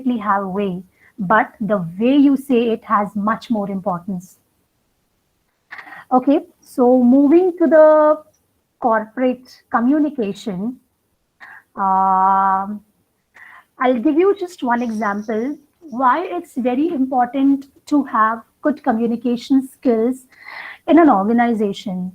definitely have way, but the way you say it has much more importance. Okay, so moving to the corporate communication, um, I'll give you just one example why it's very important to have good communication skills in an organization.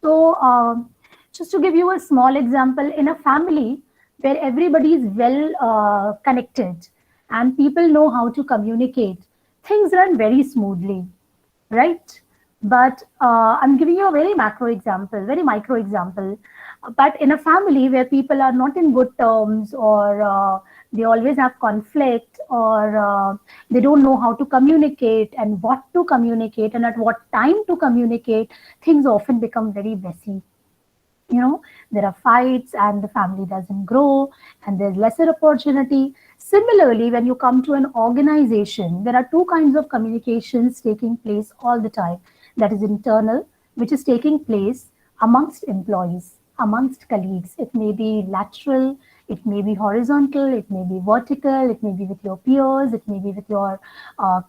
So, just to give you a small example, in a family where everybody is well connected and people know how to communicate, things run very smoothly, right? But I'm giving you a very macro example, very micro example. But in a family where people are not in good terms, or they always have conflict, or they don't know how to communicate and what to communicate and at what time to communicate, things often become very messy. There are fights and the family doesn't grow and there's lesser opportunity. Similarly, when you come to an organization, there are two kinds of communications taking place all the time. That is internal, which is taking place amongst employees, amongst colleagues. It may be lateral, it may be horizontal, it may be vertical, it may be with your peers, it may be with your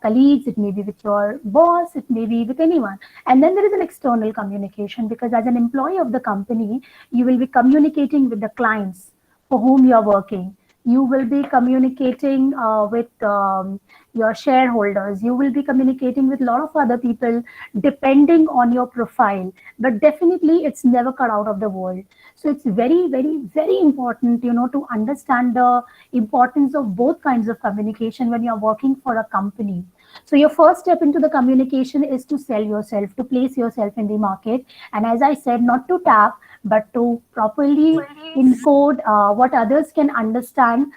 colleagues, it may be with your boss, it may be with anyone. And then there is an external communication, because as an employee of the company, you will be communicating with the clients for whom you are working. You will be communicating with your shareholders. You will be communicating with a lot of other people depending on your profile. But definitely, it's never cut out of the world. So it's very, very, very important, to understand the importance of both kinds of communication when you're working for a company. So your first step into the communication is to sell yourself, to place yourself in the market. And as I said, not to tap, but to properly encode what others can understand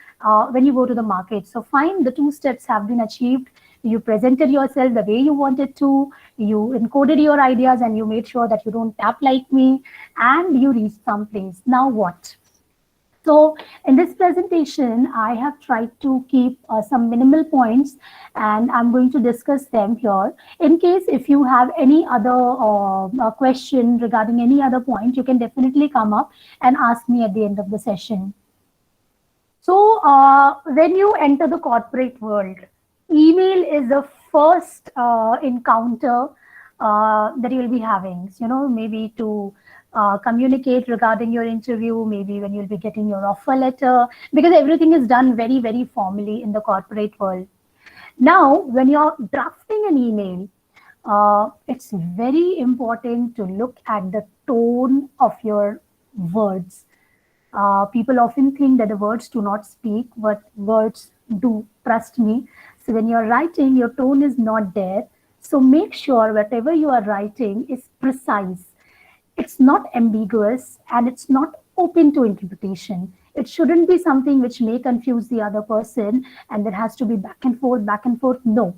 when you go to the market. So fine, the two steps have been achieved. You presented yourself the way you wanted to, you encoded your ideas, and you made sure that you don't tap like me, and you reached someplace. Now what? So in this presentation, I have tried to keep some minimal points, and I'm going to discuss them here. In case if you have any other question regarding any other point, you can definitely come up and ask me at the end of the session. So when you enter the corporate world, email is the first encounter that you will be having. Maybe to communicate regarding your interview, maybe when you'll be getting your offer letter, because everything is done very, very formally in the corporate world. Now, when you're drafting an email, it's very important to look at the tone of your words. People often think that the words do not speak, but words do. Trust me. So when you're writing, your tone is not there. So make sure whatever you are writing is precise. It's not ambiguous and it's not open to interpretation. It shouldn't be something which may confuse the other person and there has to be back and forth, back and forth. No.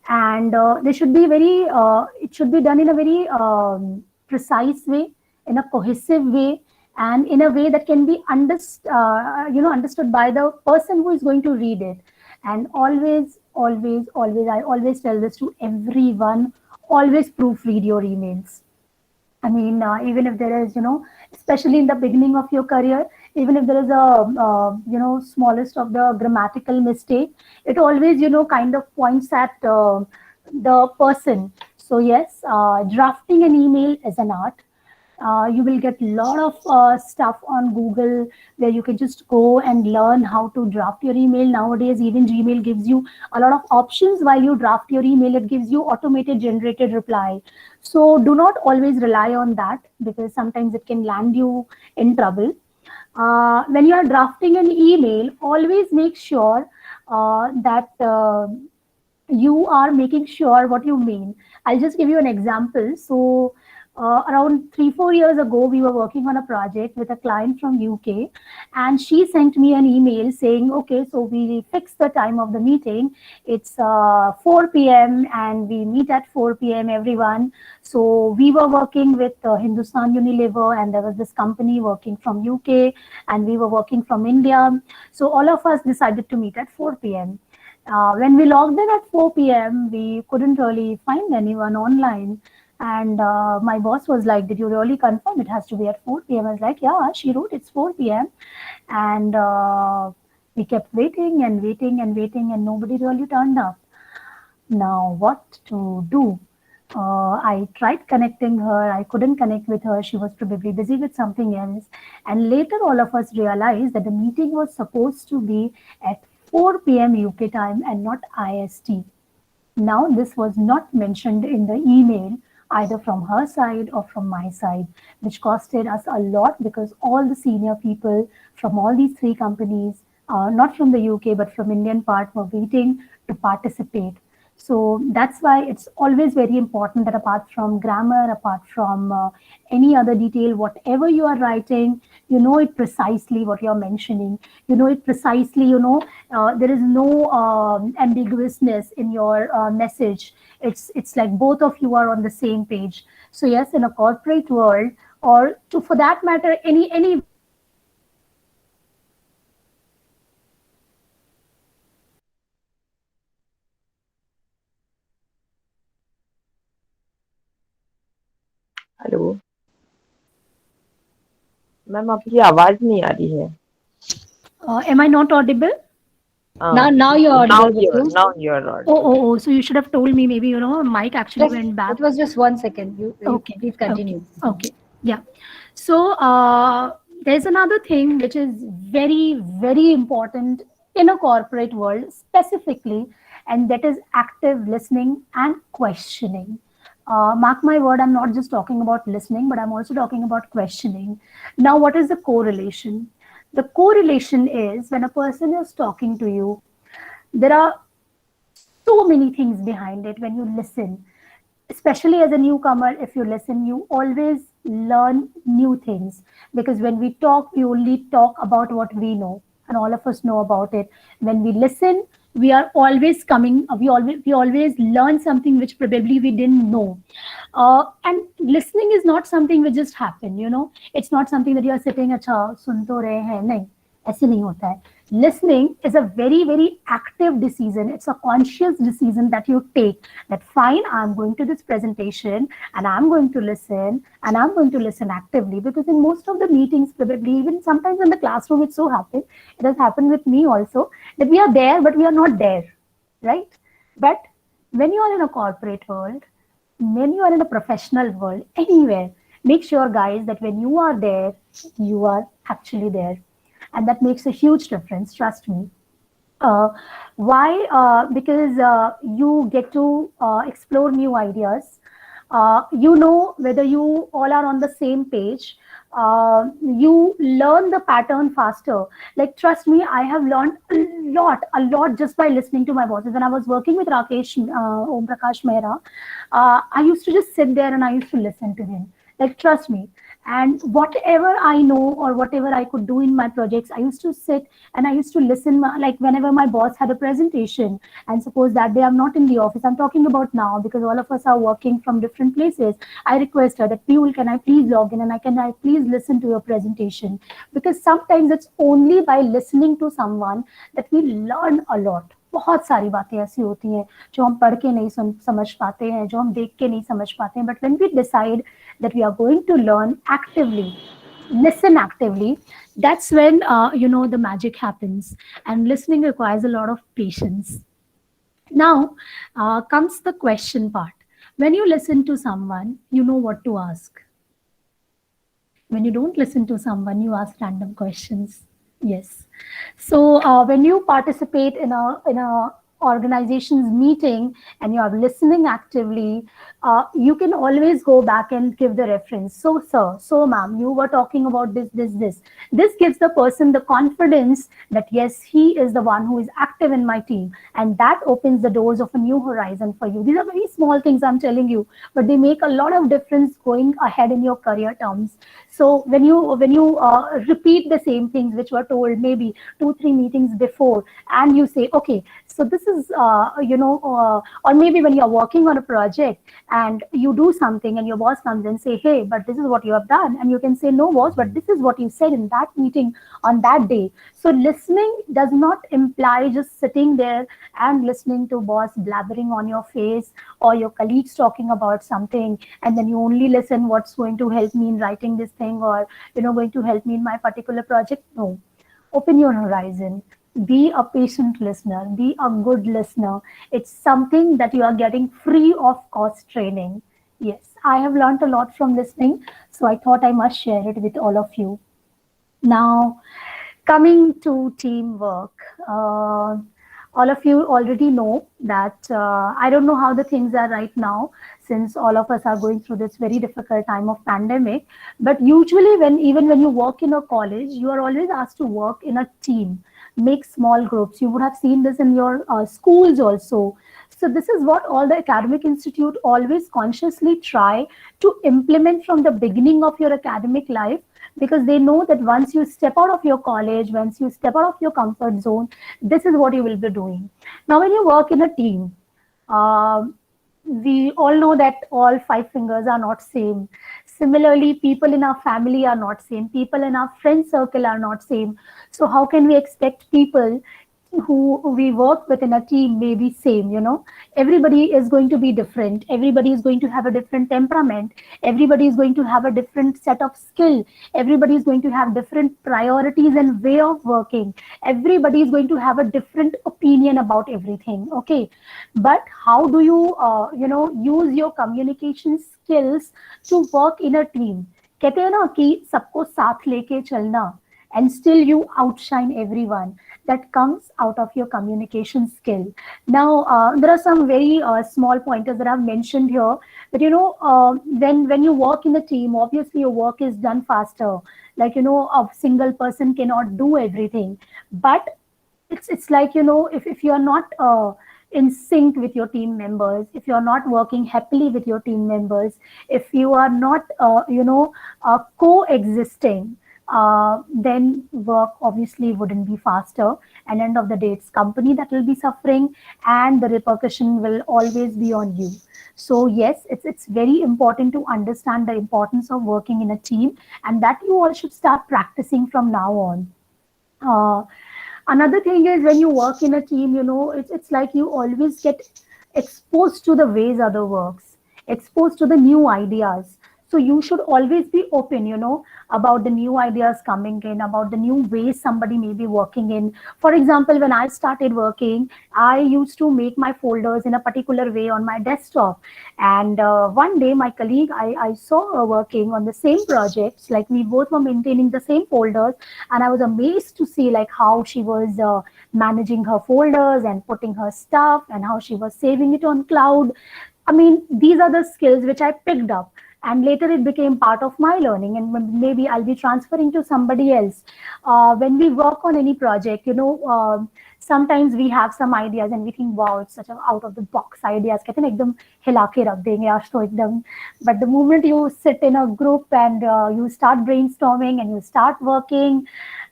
And they should be it should be done in a very precise way, in a cohesive way, and in a way that can be understood by the person who is going to read it. And always, always, always, I always tell this to everyone, always proofread your emails. I mean, even if there is, especially in the beginning of your career, even if there is smallest of the grammatical mistake, it always, kind of points at the person. So yes, drafting an email is an art. You will get a lot of stuff on Google where you can just go and learn how to draft your email. Nowadays, even Gmail gives you a lot of options while you draft your email. It gives you automated generated reply. So do not always rely on that, because sometimes it can land you in trouble. When you are drafting an email, always make sure that you are making sure what you mean. I'll just give you an example. So around 3-4 years ago, we were working on a project with a client from UK, and she sent me an email saying, okay, so we fixed the time of the meeting. It's 4 p.m. and we meet at 4 p.m. everyone. So we were working with Hindustan Unilever, and there was this company working from UK, and we were working from India. So all of us decided to meet at 4 p.m. When we logged in at 4 p.m., we couldn't really find anyone online. And my boss was like, did you really confirm it has to be at 4 p.m.? I was like, yeah, she wrote it's 4 p.m. And We kept waiting and waiting and waiting, and nobody really turned up. Now, what to do? I tried connecting her. I couldn't connect with her. She was probably busy with something else. And later, all of us realized that the meeting was supposed to be at 4 p.m. UK time and not IST. Now, this was not mentioned in the email, either from her side or from my side, which costed us a lot because all the senior people from all these three companies, not from the UK but from Indian part, were waiting to participate. So that's why it's always very important that apart from grammar, apart from any other detail, whatever you are writing, you know it precisely what you're mentioning. You know it precisely, there is no ambiguousness in your message. It's like both of you are on the same page. So yes, in a corporate world, or to for that matter, any hello ma'am, आपकी आवाज नहीं आ रही है। am I not audible? Now you're now audible, you're Ritu. now you're Oh, audible. oh, oh. So you should have told me. Maybe mic actually Just went back. it was just 1 second. You Okay. please continue. Okay. Yeah. So there's another thing which is very, very important in a corporate world specifically, and that is active listening and questioning. Mark my word, I'm not just talking about listening, but I'm also talking about questioning. Now, what is the correlation? The correlation is when a person is talking to you, there are so many things behind it when you listen. Especially as a newcomer, if you listen, you always learn new things, because when we talk, we only talk about what we know, and all of us know about it. When we listen, we are always coming, we always learn something which probably we didn't know. And listening is not something which just happen. It's not something that you are sitting, अच्छा सुन तो रहे हैं, नहीं, ऐसे नहीं होता है. Listening is a very, very active decision. It's a conscious decision that you take, that fine, I'm going to this presentation and I'm going to listen, and I'm going to listen actively, because in most of the meetings, probably even sometimes in the classroom, it has happened with me also, that we are there, but we are not there, right? But when you are in a corporate world, when you are in a professional world, anywhere, make sure, guys, that when you are there, you are actually there. And that makes a huge difference, trust me. Uh, why? Because you get to explore new ideas. You know whether you all are on the same page. You learn the pattern faster. Like, trust me, I have learned a lot just by listening to my bosses. When I was working with Rakesh Om Prakash Mehra, I used to just sit there and I used to listen to him. Like, trust me. And whatever I know or whatever I could do in my projects, I used to sit and I used to listen. Like, whenever my boss had a presentation, and suppose that day I'm not in the office, I'm talking about now because all of us are working from different places. I request her that, Piyul, can I please log in and can I please listen to your presentation? Because sometimes it's only by listening to someone that we learn a lot. बहुत सारी बातें ऐसी होती हैं जो हम पढ़ के नहीं समझ पाते हैं, जो हम देख के नहीं समझ पाते हैं. But when we decide that we are going to learn actively, listen actively, that's when the magic happens. And listening requires a lot of patience. Now comes the question part. When you listen to someone, you know what to ask. When you don't listen to someone, you ask random questions. Yes. So when you participate in a organization's meeting and you are listening actively, you can always go back and give the reference. So, sir, so, ma'am, you were talking about this, this, this. This gives the person the confidence that, yes, he is the one who is active in my team. And that opens the doors of a new horizon for you. These are very small things I'm telling you, but they make a lot of difference going ahead in your career terms. So when you repeat the same things which were told maybe 2-3 meetings before, and you say, okay, so this is or maybe when you're working on a project and you do something and your boss comes and say, hey, but this is what you have done, and you can say, no boss, but this is what you said in that meeting on that day. So listening does not imply just sitting there and listening to boss blabbering on your face or your colleagues talking about something, and then you only listen what's going to help me in writing this thing, or going to help me in my particular project. No, open your horizon. be a patient listener, be a good listener. It's something that you are getting free of cost training. Yes, I have learned a lot from listening, so I thought I must share it with all of you. Now, coming to teamwork, all of you already know that I don't know how the things are right now, since all of us are going through this very difficult time of pandemic. But usually, even when you work in a college, you are always asked to work in a team, make small groups. You would have seen this in your schools also. So this is what all the academic institute always consciously try to implement from the beginning of your academic life, because they know that once you step out of your college, once you step out of your comfort zone, this is what you will be doing. Now, when you work in a team, um, we all know that all five fingers are not same. Similarly, people in our family are not same. People in our friend circle are not same. So how can we expect people who we work with in a team may be same? Everybody is going to be different. Everybody is going to have a different temperament. Everybody is going to have a different set of skill. Everybody is going to have different priorities and way of working. Everybody is going to have a different opinion about everything. Okay, but how do you use your communication skills to work in a team? कहते हैं ना कि सबको साथ लेके चलना, and still you outshine everyone. That comes out of your communication skill. Now, there are some very small pointers that I've mentioned here. But when you work in a team, obviously your work is done faster. Like, a single person cannot do everything. But it's like, if you are not in sync with your team members, if you are not working happily with your team members, if you are not coexisting, then work obviously wouldn't be faster, and end of the day it's company that will be suffering, and the repercussion will always be on you. So yes, it's very important to understand the importance of working in a team, and that you all should start practicing from now on. uh, Another thing is, when you work in a team, it's like you always get exposed to the ways other works, exposed to the new ideas. So you should always be open, about the new ideas coming in, about the new ways somebody may be working in. For example, when I started working, I used to make my folders in a particular way on my desktop. And one day, my colleague, I saw her working on the same projects, like we both were maintaining the same folders. And I was amazed to see like how she was managing her folders and putting her stuff, and how she was saving it on cloud. I mean, these are the skills which I picked up, and later it became part of my learning, and maybe I'll be transferring to somebody else. When we work on any project, sometimes we have some ideas and we think, wow, it's such an out of the box ideas. कहते हैं ना, एकदम हिला के रख देंगे आज तो एकदम. But the moment you sit in a group and you start brainstorming and you start working,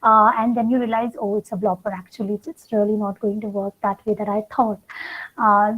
and then you realize, oh, it's a blopper actually. It's really not going to work that way that I thought.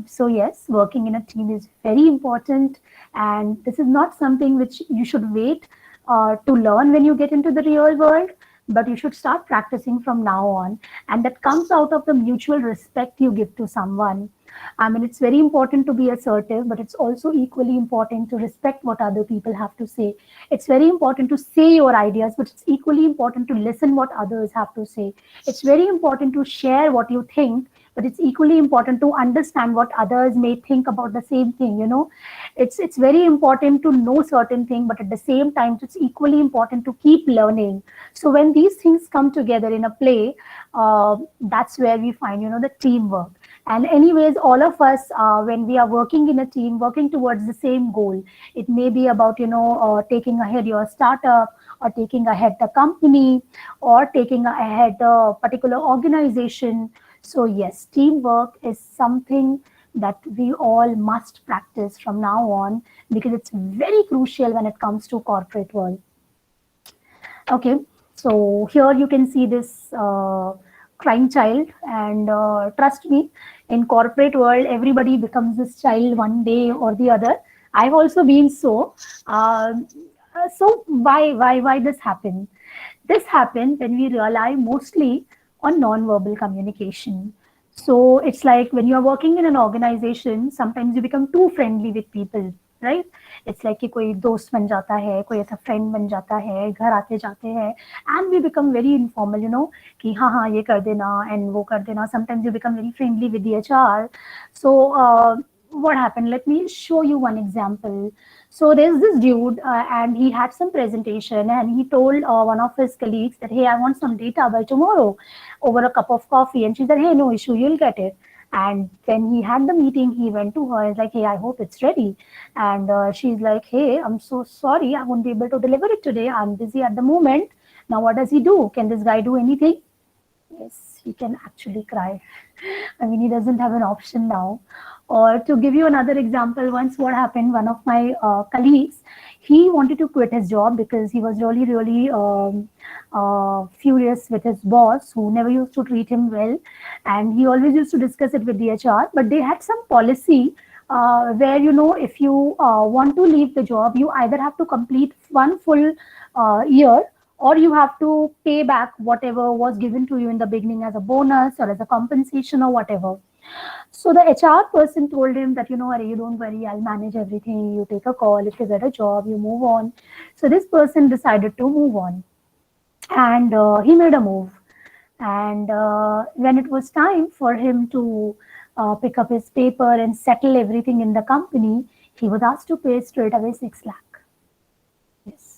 So yes, working in a team is very important, and this is not something which you should wait to learn when you get into the real world, but you should start practicing from now on. And that comes out of the mutual respect you give to someone. I mean, it's very important to be assertive, but it's also equally important to respect what other people have to say. It's very important to say your ideas, but it's equally important to listen what others have to say. It's very important to share what you think, but it's equally important to understand what others may think about the same thing. It's very important to know certain thing, but at the same time, it's equally important to keep learning. So when these things come together in a play, that's where we find, the teamwork. And anyways, all of us, when we are working in a team, working towards the same goal, it may be about, taking ahead your startup, or taking ahead the company, or taking ahead a particular organization. So yes, teamwork is something that we all must practice from now on, because it's very crucial when it comes to corporate world. Okay, so here you can see this crying child, and trust me, in corporate world, everybody becomes this child one day or the other. I've also been so. So why this happen? This happened when we rely mostly on non-verbal communication. So it's like when you're working in an organization, sometimes you become too friendly with people. Right. It's like कि कोई दोस्त बन जाता है, कोई ऐसा friend बन जाता है, घर आते जाते हैं, and we become very informal, you know, कि हाँ हाँ ये कर देना एंड वो कर देना. Sometimes you become very friendly with the HR. So what happened, let me show you one example. So there's this dude, and he had some presentation, and he told one of his colleagues that, hey, I want some data by tomorrow over a cup of coffee. And she said, hey, no issue, you'll get it. And when he had the meeting, he went to her, he's like, hey, I hope it's ready. And she's like, hey, I'm so sorry, I won't be able to deliver it today, I'm busy at the moment. Now what does he do? Can this guy do anything? Yes, he can actually cry. I mean, he doesn't have an option now. Or to give you another example, once what happened, one of my colleagues, he wanted to quit his job because he was really, really furious with his boss, who never used to treat him well. And he always used to discuss it with the HR, but they had some policy where, you know, if you want to leave the job, you either have to complete one full year, or you have to pay back whatever was given to you in the beginning as a bonus or as a compensation or whatever. So the HR person told him that, you know, you don't worry, I'll manage everything. You take a call, if you get a job, you move on. So this person decided to move on, and he made a move. And when it was time for him to pick up his paper and settle everything in the company, he was asked to pay straight away 6 lakh. Yes.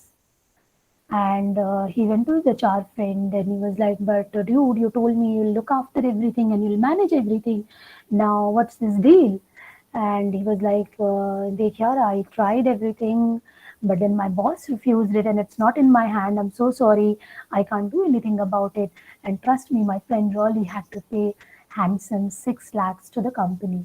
And he went to the HR friend and he was like, but dude, you told me you'll look after everything and you'll manage everything. Now, what's this deal? And he was like, Dekh yaar, I tried everything, but then my boss refused it and it's not in my hand. I'm so sorry. I can't do anything about it. And trust me, my friend really had to pay handsome 6 lakhs to the company.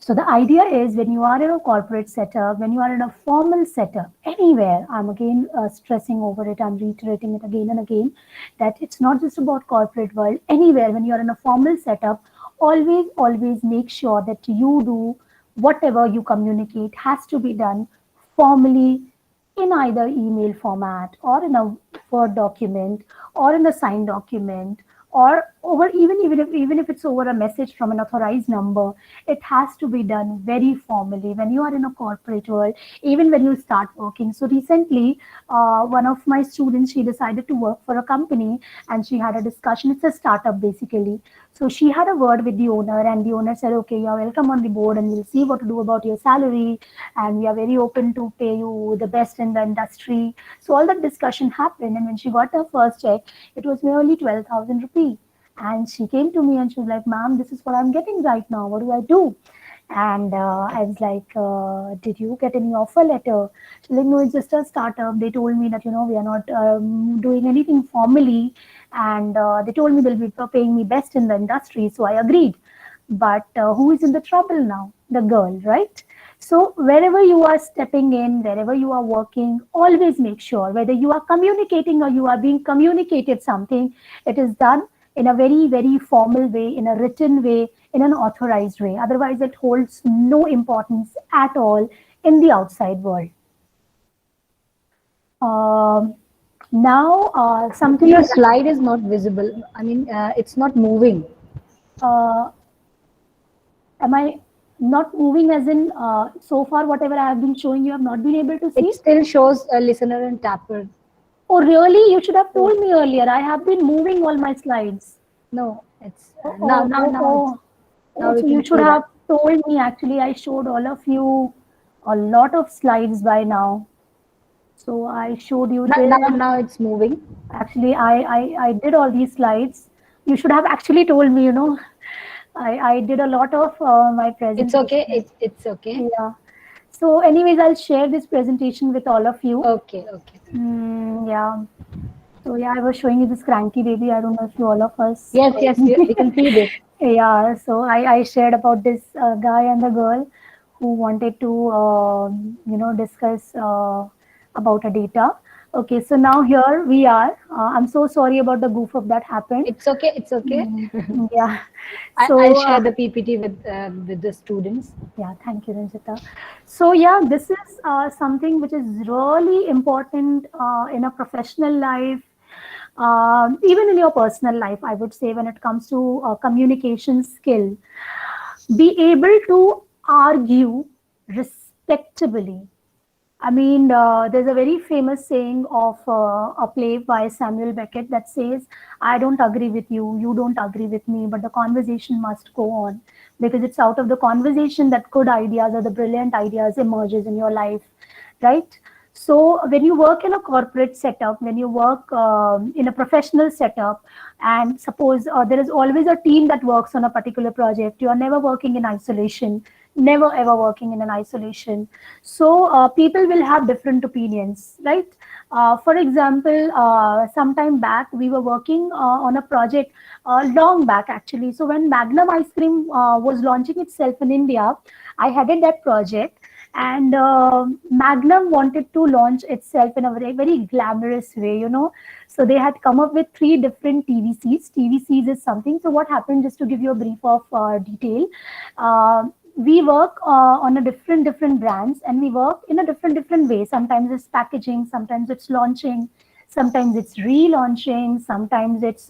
So the idea is, when you are in a corporate setup, when you are in a formal setup, anywhere, I'm again stressing over it, I'm reiterating it again and again, that it's not just about corporate world, anywhere, when you are in a formal setup, always make sure that you do whatever you communicate has to be done formally, in either email format or in a Word document or in a signed document, or over, even if it's over a message from an authorized number, it has to be done very formally when you are in a corporate world, even when you start working. So recently, one of my students, she decided to work for a company, and she had a discussion. It's a startup basically. So she had a word with the owner, and the owner said, okay, you're welcome on the board, and we'll see what to do about your salary, and we are very open to pay you the best in the industry. So all that discussion happened, and when she got her first check, it was merely 12,000 rupees. And she came to me and she was like, ma'am, this is what I'm getting right now. What do I do? And I was like, did you get any offer letter? She's like, no, it's just a startup. They told me that, you know, we are not doing anything formally. And they told me they'll be paying me best in the industry. So I agreed. But who is in the trouble now? The girl, right? So wherever you are stepping in, wherever you are working, always make sure whether you are communicating or you are being communicated something, it is done in a very, very formal way, in a written way, in an authorized way. Otherwise, it holds no importance at all in the outside world. Now, something Your slide is not visible. I mean, it's not moving. am I not moving, as in so far whatever I have been showing you have not been able to see? It still shows a listener and tapper. Oh, really? You should have told me earlier. I have been moving all my slides. No, it's Oh, now. so you should have told me. Actually, I showed all of you a lot of slides by now. So I showed you till Now it's moving. actually I did all these slides. You should have actually told me, you know. I did a lot of my presentation. It's okay. It's okay. Yeah. So anyways, I'll share this presentation with all of you. Okay. Yeah. So yeah, I was showing you this cranky baby. I don't know if you all of us. Yes, we can see this. Yeah. So I shared about this guy and the girl who wanted to discuss about a data. Okay. So now here we are. I'm so sorry about the goof up that happened. It's okay. It's okay. Yeah. So I'll share the PPT with the students. Yeah, thank you, Ranjita. So yeah, this is something which is really important in a professional life, even in your personal life, I would say, when it comes to communication skill. Be able to argue respectably. I mean, there's a very famous saying of a play by Samuel Beckett that says, I don't agree with you, you don't agree with me, but the conversation must go on, because it's out of the conversation that good ideas or the brilliant ideas emerges in your life, right? So when you work in a corporate setup, when you work in a professional setup, and suppose there is always a team that works on a particular project, you are never working in isolation, never ever working in an isolation. So people will have different opinions, right? For example, some time back we were working on a project, long back actually. So when Magnum ice cream was launching itself in India, I headed that project, and Magnum wanted to launch itself in a very very glamorous way, you know. So they had come up with three different TVCs. TVCs is something. So what happened? Just to give you a brief of detail. Uh, we work on a different brands, and we work in a different way. Sometimes it's packaging, sometimes it's launching, sometimes it's relaunching, sometimes it's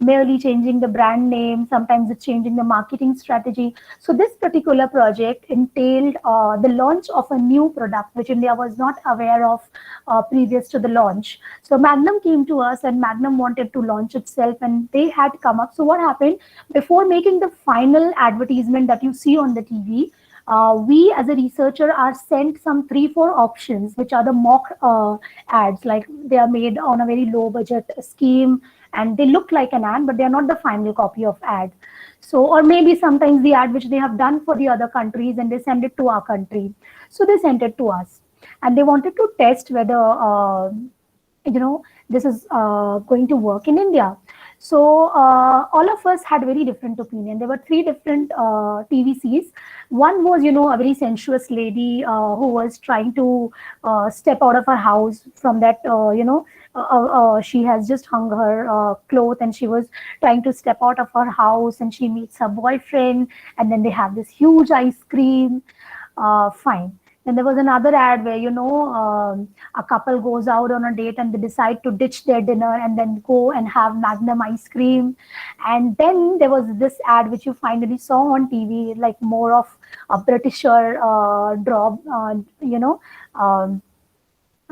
merely changing the brand name, sometimes it's changing the marketing strategy. So this particular project entailed the launch of a new product which India was not aware of previous to the launch. So Magnum came to us, and Magnum wanted to launch itself, and they had come up. So what happened? Before making the final advertisement that you see on the TV, we as a researcher are sent some 3 4 options, which are the mock ads. Like, they are made on a very low budget scheme, and they look like an ad, but they are not the final copy of ad. So, or maybe sometimes the ad which they have done for the other countries, and they send it to our country. So they sent it to us, and they wanted to test whether this is going to work in India. So all of us had very different opinion. There were three different TVCs. One was, a very sensuous lady who was trying to step out of her house from that, she has just hung her cloth, and she was trying to step out of her house, and she meets her boyfriend, and then they have this huge ice cream. Fine. Then there was another ad where, a couple goes out on a date, and they decide to ditch their dinner and then go and have Magnum ice cream. And then there was this ad which you finally saw on TV, like more of a Britisher drop, um,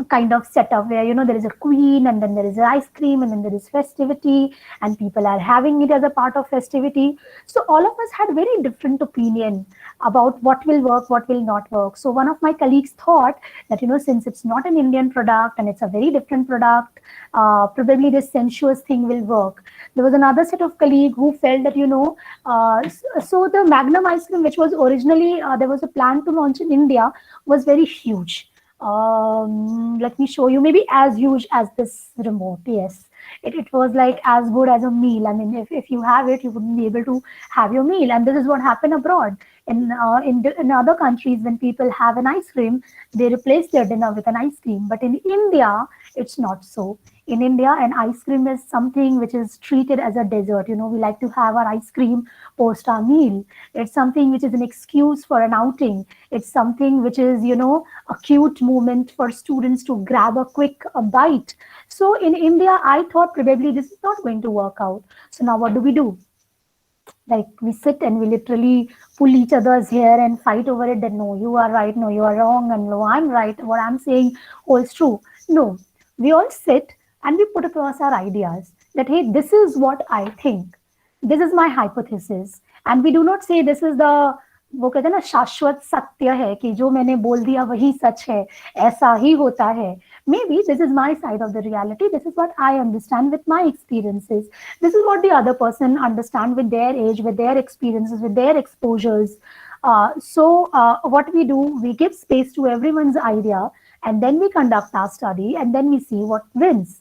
kind of setup where, there is a queen, and then there is ice cream, and then there is festivity, and people are having it as a part of festivity. So all of us had very different opinion about what will work, what will not work. So one of my colleagues thought that, since it's not an Indian product and it's a very different product, probably this sensuous thing will work. There was another set of colleague who felt that, so the Magnum ice cream, which was originally there was a plan to launch in India, was very huge. Let me show you, maybe as huge as this remote. Yes, it was like as good as a meal. I mean, if you have it, you wouldn't be able to have your meal. And this is what happened abroad. In other countries, when people have an ice cream, they replace their dinner with an ice cream. But in India, it's not so. In India, an ice cream is something which is treated as a dessert. We like to have our ice cream post our meal. It's something which is an excuse for an outing. It's something which is, a cute moment for students to grab a quick bite. So in India, I thought probably this is not going to work out. So now what do? Like, we sit and we literally pull each other's hair and fight over it, that no, you are right, no, you are wrong, and no, I'm right, what I'm saying holds true. No, we all sit and we put across our ideas that, hey, this is what I think, this is my hypothesis, and we do not say this is the, वो कहते हैं ना, शाश्वत सत्य है कि जो मैंने बोल दिया वही सच है, ऐसा ही होता है. Maybe this is my side of the reality. This is what I understand with my experiences. This is what the other person understand with their age, with their experiences, with their exposures. So what we do, we give space to everyone's idea, and then we conduct our study, and then we see what wins.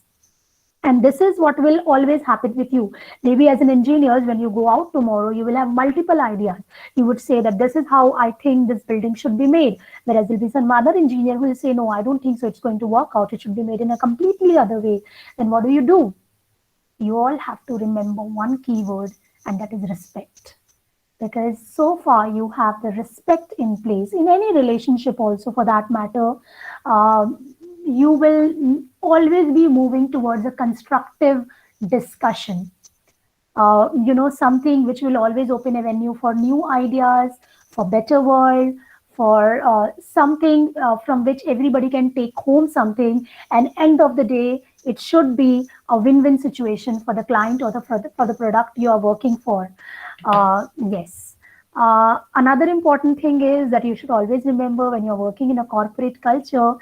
And this is what will always happen with you. Maybe as an engineer, when you go out tomorrow, you will have multiple ideas. You would say that this is how I think this building should be made. Whereas there will be some other engineer who will say, no, I don't think so. It's going to work out. It should be made in a completely other way. Then what do? You all have to remember one keyword, and that is respect. Because so far you have the respect in place in any relationship also, for that matter. You will always be moving towards a constructive discussion. Something which will always open a venue for new ideas, for better world, for something from which everybody can take home something, and end of the day it should be a win-win situation for the client or for the product you are working for. Yes. Another important thing is that you should always remember, when you're working in a corporate culture,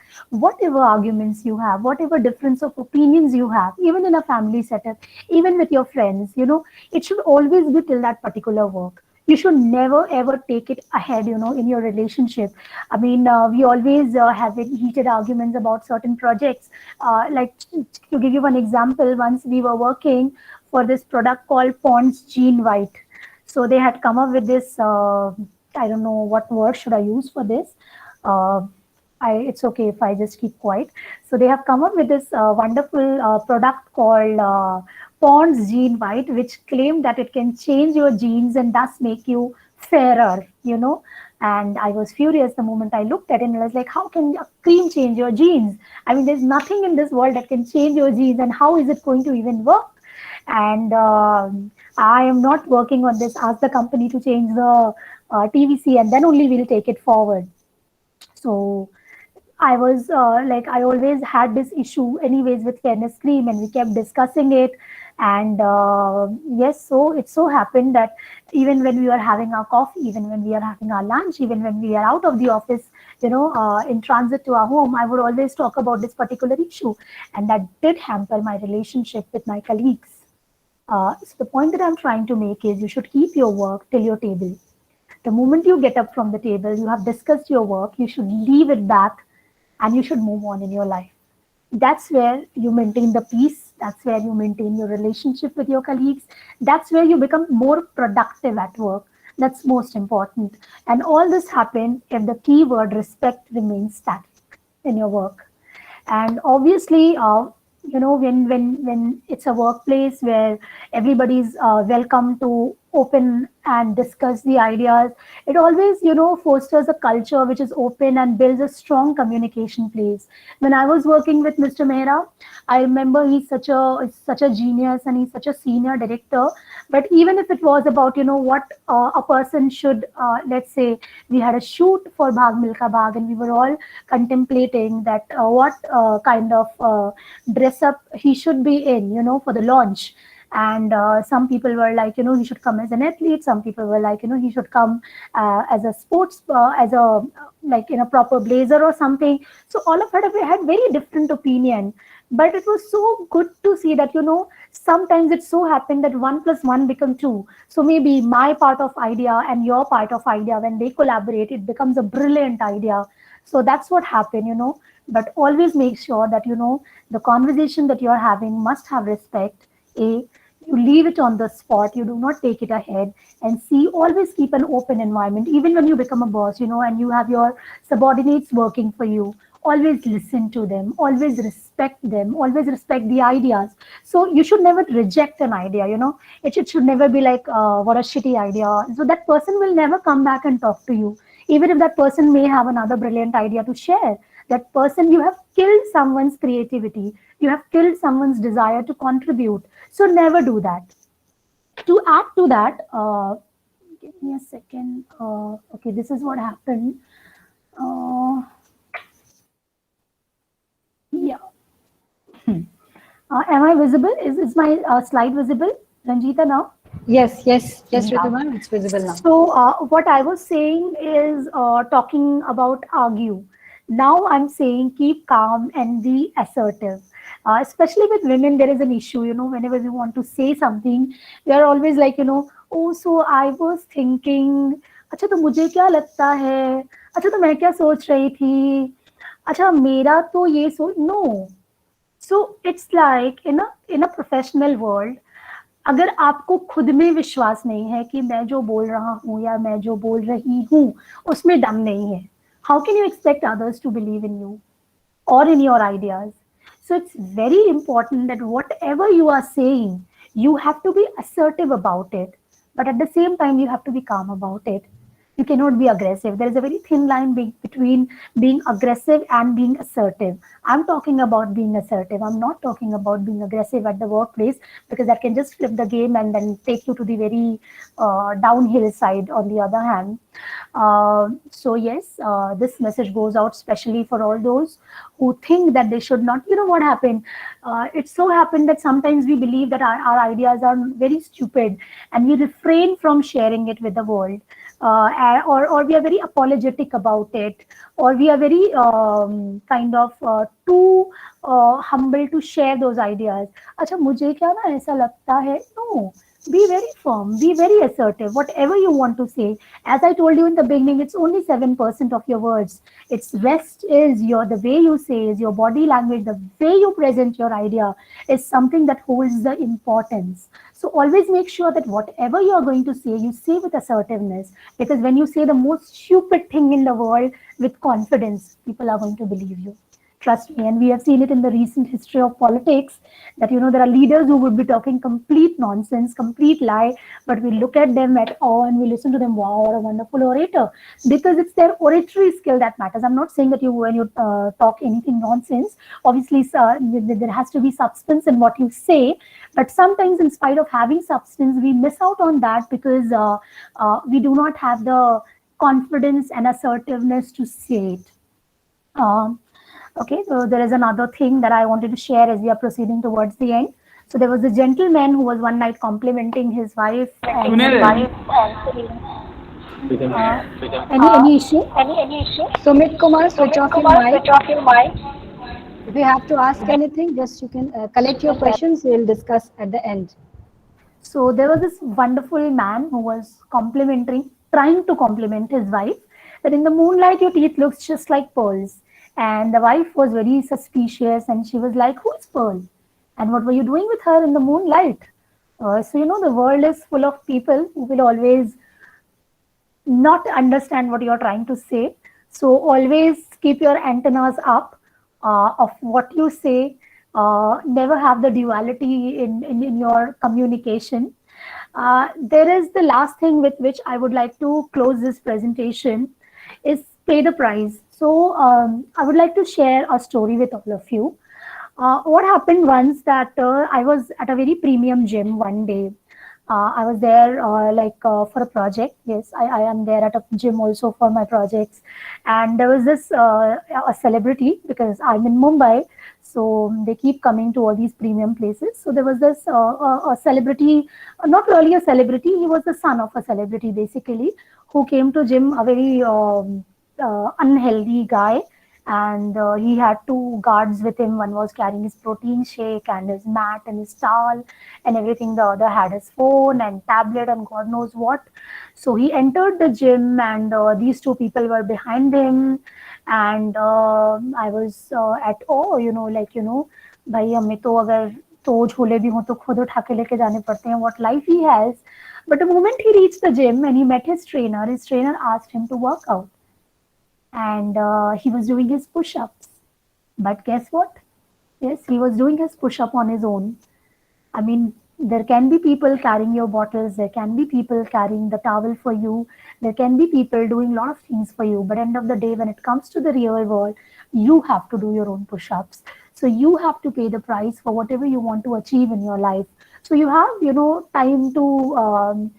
whatever arguments you have, whatever difference of opinions you have, even in a family setup, even with your friends, it should always be till that particular work. You should never ever take it ahead, in your relationship. I mean, we always have heated arguments about certain projects. Like, to give you one example, once we were working for this product called Pond's Gene White. So they had come up with this, I don't know what word should I use for this. Uh, it's okay if I just keep quiet. So they have come up with this wonderful product called Pond's Gene White, which claimed that it can change your genes and thus make you fairer, And I was furious the moment I looked at it, and I was like, how can a cream change your genes? I mean, there's nothing in this world that can change your genes, and how is it going to even work? And I am not working on this. Ask the company to change the TVC, and then only we'll take it forward. So I was I always had this issue anyways with fairness cream, and we kept discussing it. And yes, so it so happened that even when we were having our coffee, even when we are having our lunch, even when we are out of the office, in transit to our home, I would always talk about this particular issue. And that did hamper my relationship with my colleagues. So the point that I'm trying to make is, you should keep your work till your table. The moment you get up from the table, you have discussed your work, you should leave it back and you should move on in your life. That's where you maintain the peace. That's where you maintain your relationship with your colleagues. That's where you become more productive at work. That's most important. And all this happens if the keyword respect remains static in your work. And obviously, when it's a workplace where everybody's welcome to open and discuss the ideas, it always fosters a culture which is open and builds a strong communication place. When I was working with Mr. Mehra, I remember he's such a genius, and he's such a senior director. But even if it was about what a person should, let's say we had a shoot for Bhag Milkha Bhag, and we were all contemplating that what kind of dress up he should be in, for the launch. And some people were like, he should come as an athlete. Some people were like, he should come as a sports, as a like in a proper blazer or something. So all of it, we had very different opinion. But it was so good to see that, sometimes it so happened that 1 + 1 become 2. So maybe my part of idea and your part of idea, when they collaborate, it becomes a brilliant idea. So that's what happened. But always make sure that, the conversation that you're having must have respect. You leave it on the spot. You do not take it ahead. And C, always keep an open environment. Even when you become a boss, and you have your subordinates working for you, always listen to them, always respect them, always respect the ideas. So you should never reject an idea, it should never be like, what a shitty idea. So that person will never come back and talk to you. Even if that person may have another brilliant idea to share, that person, you have killed someone's creativity. You have killed someone's desire to contribute. So never do that. To add to that, give me a second. Okay, this is what happened. Yeah. Am I visible? Is my slide visible, Ranjita, now? Yes, Yeah. Ritu ma'am, it's visible now. So what I was saying is talking about argue. Now I'm saying keep calm and be assertive. Especially with women, there is an issue, whenever we want to say something, we are always like, oh, so I was thinking, अच्छा तो मुझे क्या लगता है, अच्छा तो मैं क्या सोच रही थी, अच्छा मेरा तो ये no. So it's like in a professional world, अगर आपको खुद में विश्वास नहीं है कि मैं जो बोल रहा हूँ या मैं जो बोल रही हूँ उसमें दम नहीं है, how can you expect others to believe in you or in your ideas? So it's very important that whatever you are saying, you have to be assertive about it, but at the same time you have to be calm about it. You cannot be aggressive. There is a very thin line between being aggressive and being assertive. I'm talking about being assertive. I'm not talking about being aggressive at the workplace, because that can just flip the game and then take you to the very downhill side on the other hand. So yes, this message goes out especially for all those who think that they should not. You know what happened? It so happened that sometimes we believe that our ideas are very stupid, and we refrain from sharing it with the world, or we are very apologetic about it, or we are very kind of too humble to share those ideas. अच्छा मुझे क्या ना ऐसा लगता है. No, be very firm, be very assertive, whatever you want to say. As I told you in the beginning, it's only 7% of your words. Its rest is the way you say, is your body language, the way you present your idea is something that holds the importance. So always make sure that whatever you are going to say with assertiveness, because when you say the most stupid thing in the world with confidence, people are going to believe you. Trust me. And we have seen it in the recent history of politics that, there are leaders who would be talking complete nonsense, complete lie, but we look at them at awe and we listen to them. Wow, what a wonderful orator. Because it's their oratory skill that matters. I'm not saying that when you talk anything nonsense, obviously there has to be substance in what you say. But sometimes, in spite of having substance, we miss out on that because we do not have the confidence and assertiveness to say it. Okay, so there is another thing that I wanted to share as we are proceeding towards the end. So there was a gentleman who was one night complimenting his wife and any issue? Sumit Kumar, switch off your mic. If you have to ask anything, just you can collect your questions. We'll discuss at the end. So there was this wonderful man who was trying to compliment his wife that in the moonlight your teeth looks just like pearls. And the wife was very suspicious and she was like, who's Pearl? And what were you doing with her in the moonlight? So the world is full of people who will always not understand what you're trying to say. So always keep your antennas up of what you say. Never have the duality in your communication. There is the last thing with which I would like to close this presentation is pay the price. So I would like to share a story with all of you. What happened once that I was at a very premium gym one day. I was there for a project. Yes, I am there at a gym also for my projects. And there was this a celebrity because I'm in Mumbai. So they keep coming to all these premium places. So there was this a celebrity, not really a celebrity. He was the son of a celebrity basically, who came to gym, a very unhealthy guy. And he had two guards with him. One was carrying his protein shake and his mat and his towel and everything. The other had his phone and tablet and God knows what. So he entered the gym and these two people were behind him. And I was at भाई हमें तो अगर तो झोले भी हो तो खुद उठा के लेके जाने पड़ते हैं. What life he has. But the moment he reached the gym and he met his trainer asked him to work out. And he was doing his push-ups. But guess what? Yes, he was doing his push-up on his own. I mean, there can be people carrying your bottles. There can be people carrying the towel for you. There can be people doing a lot of things for you. But end of the day, when it comes to the real world, you have to do your own push-ups. So you have to pay the price for whatever you want to achieve in your life. So you have, time to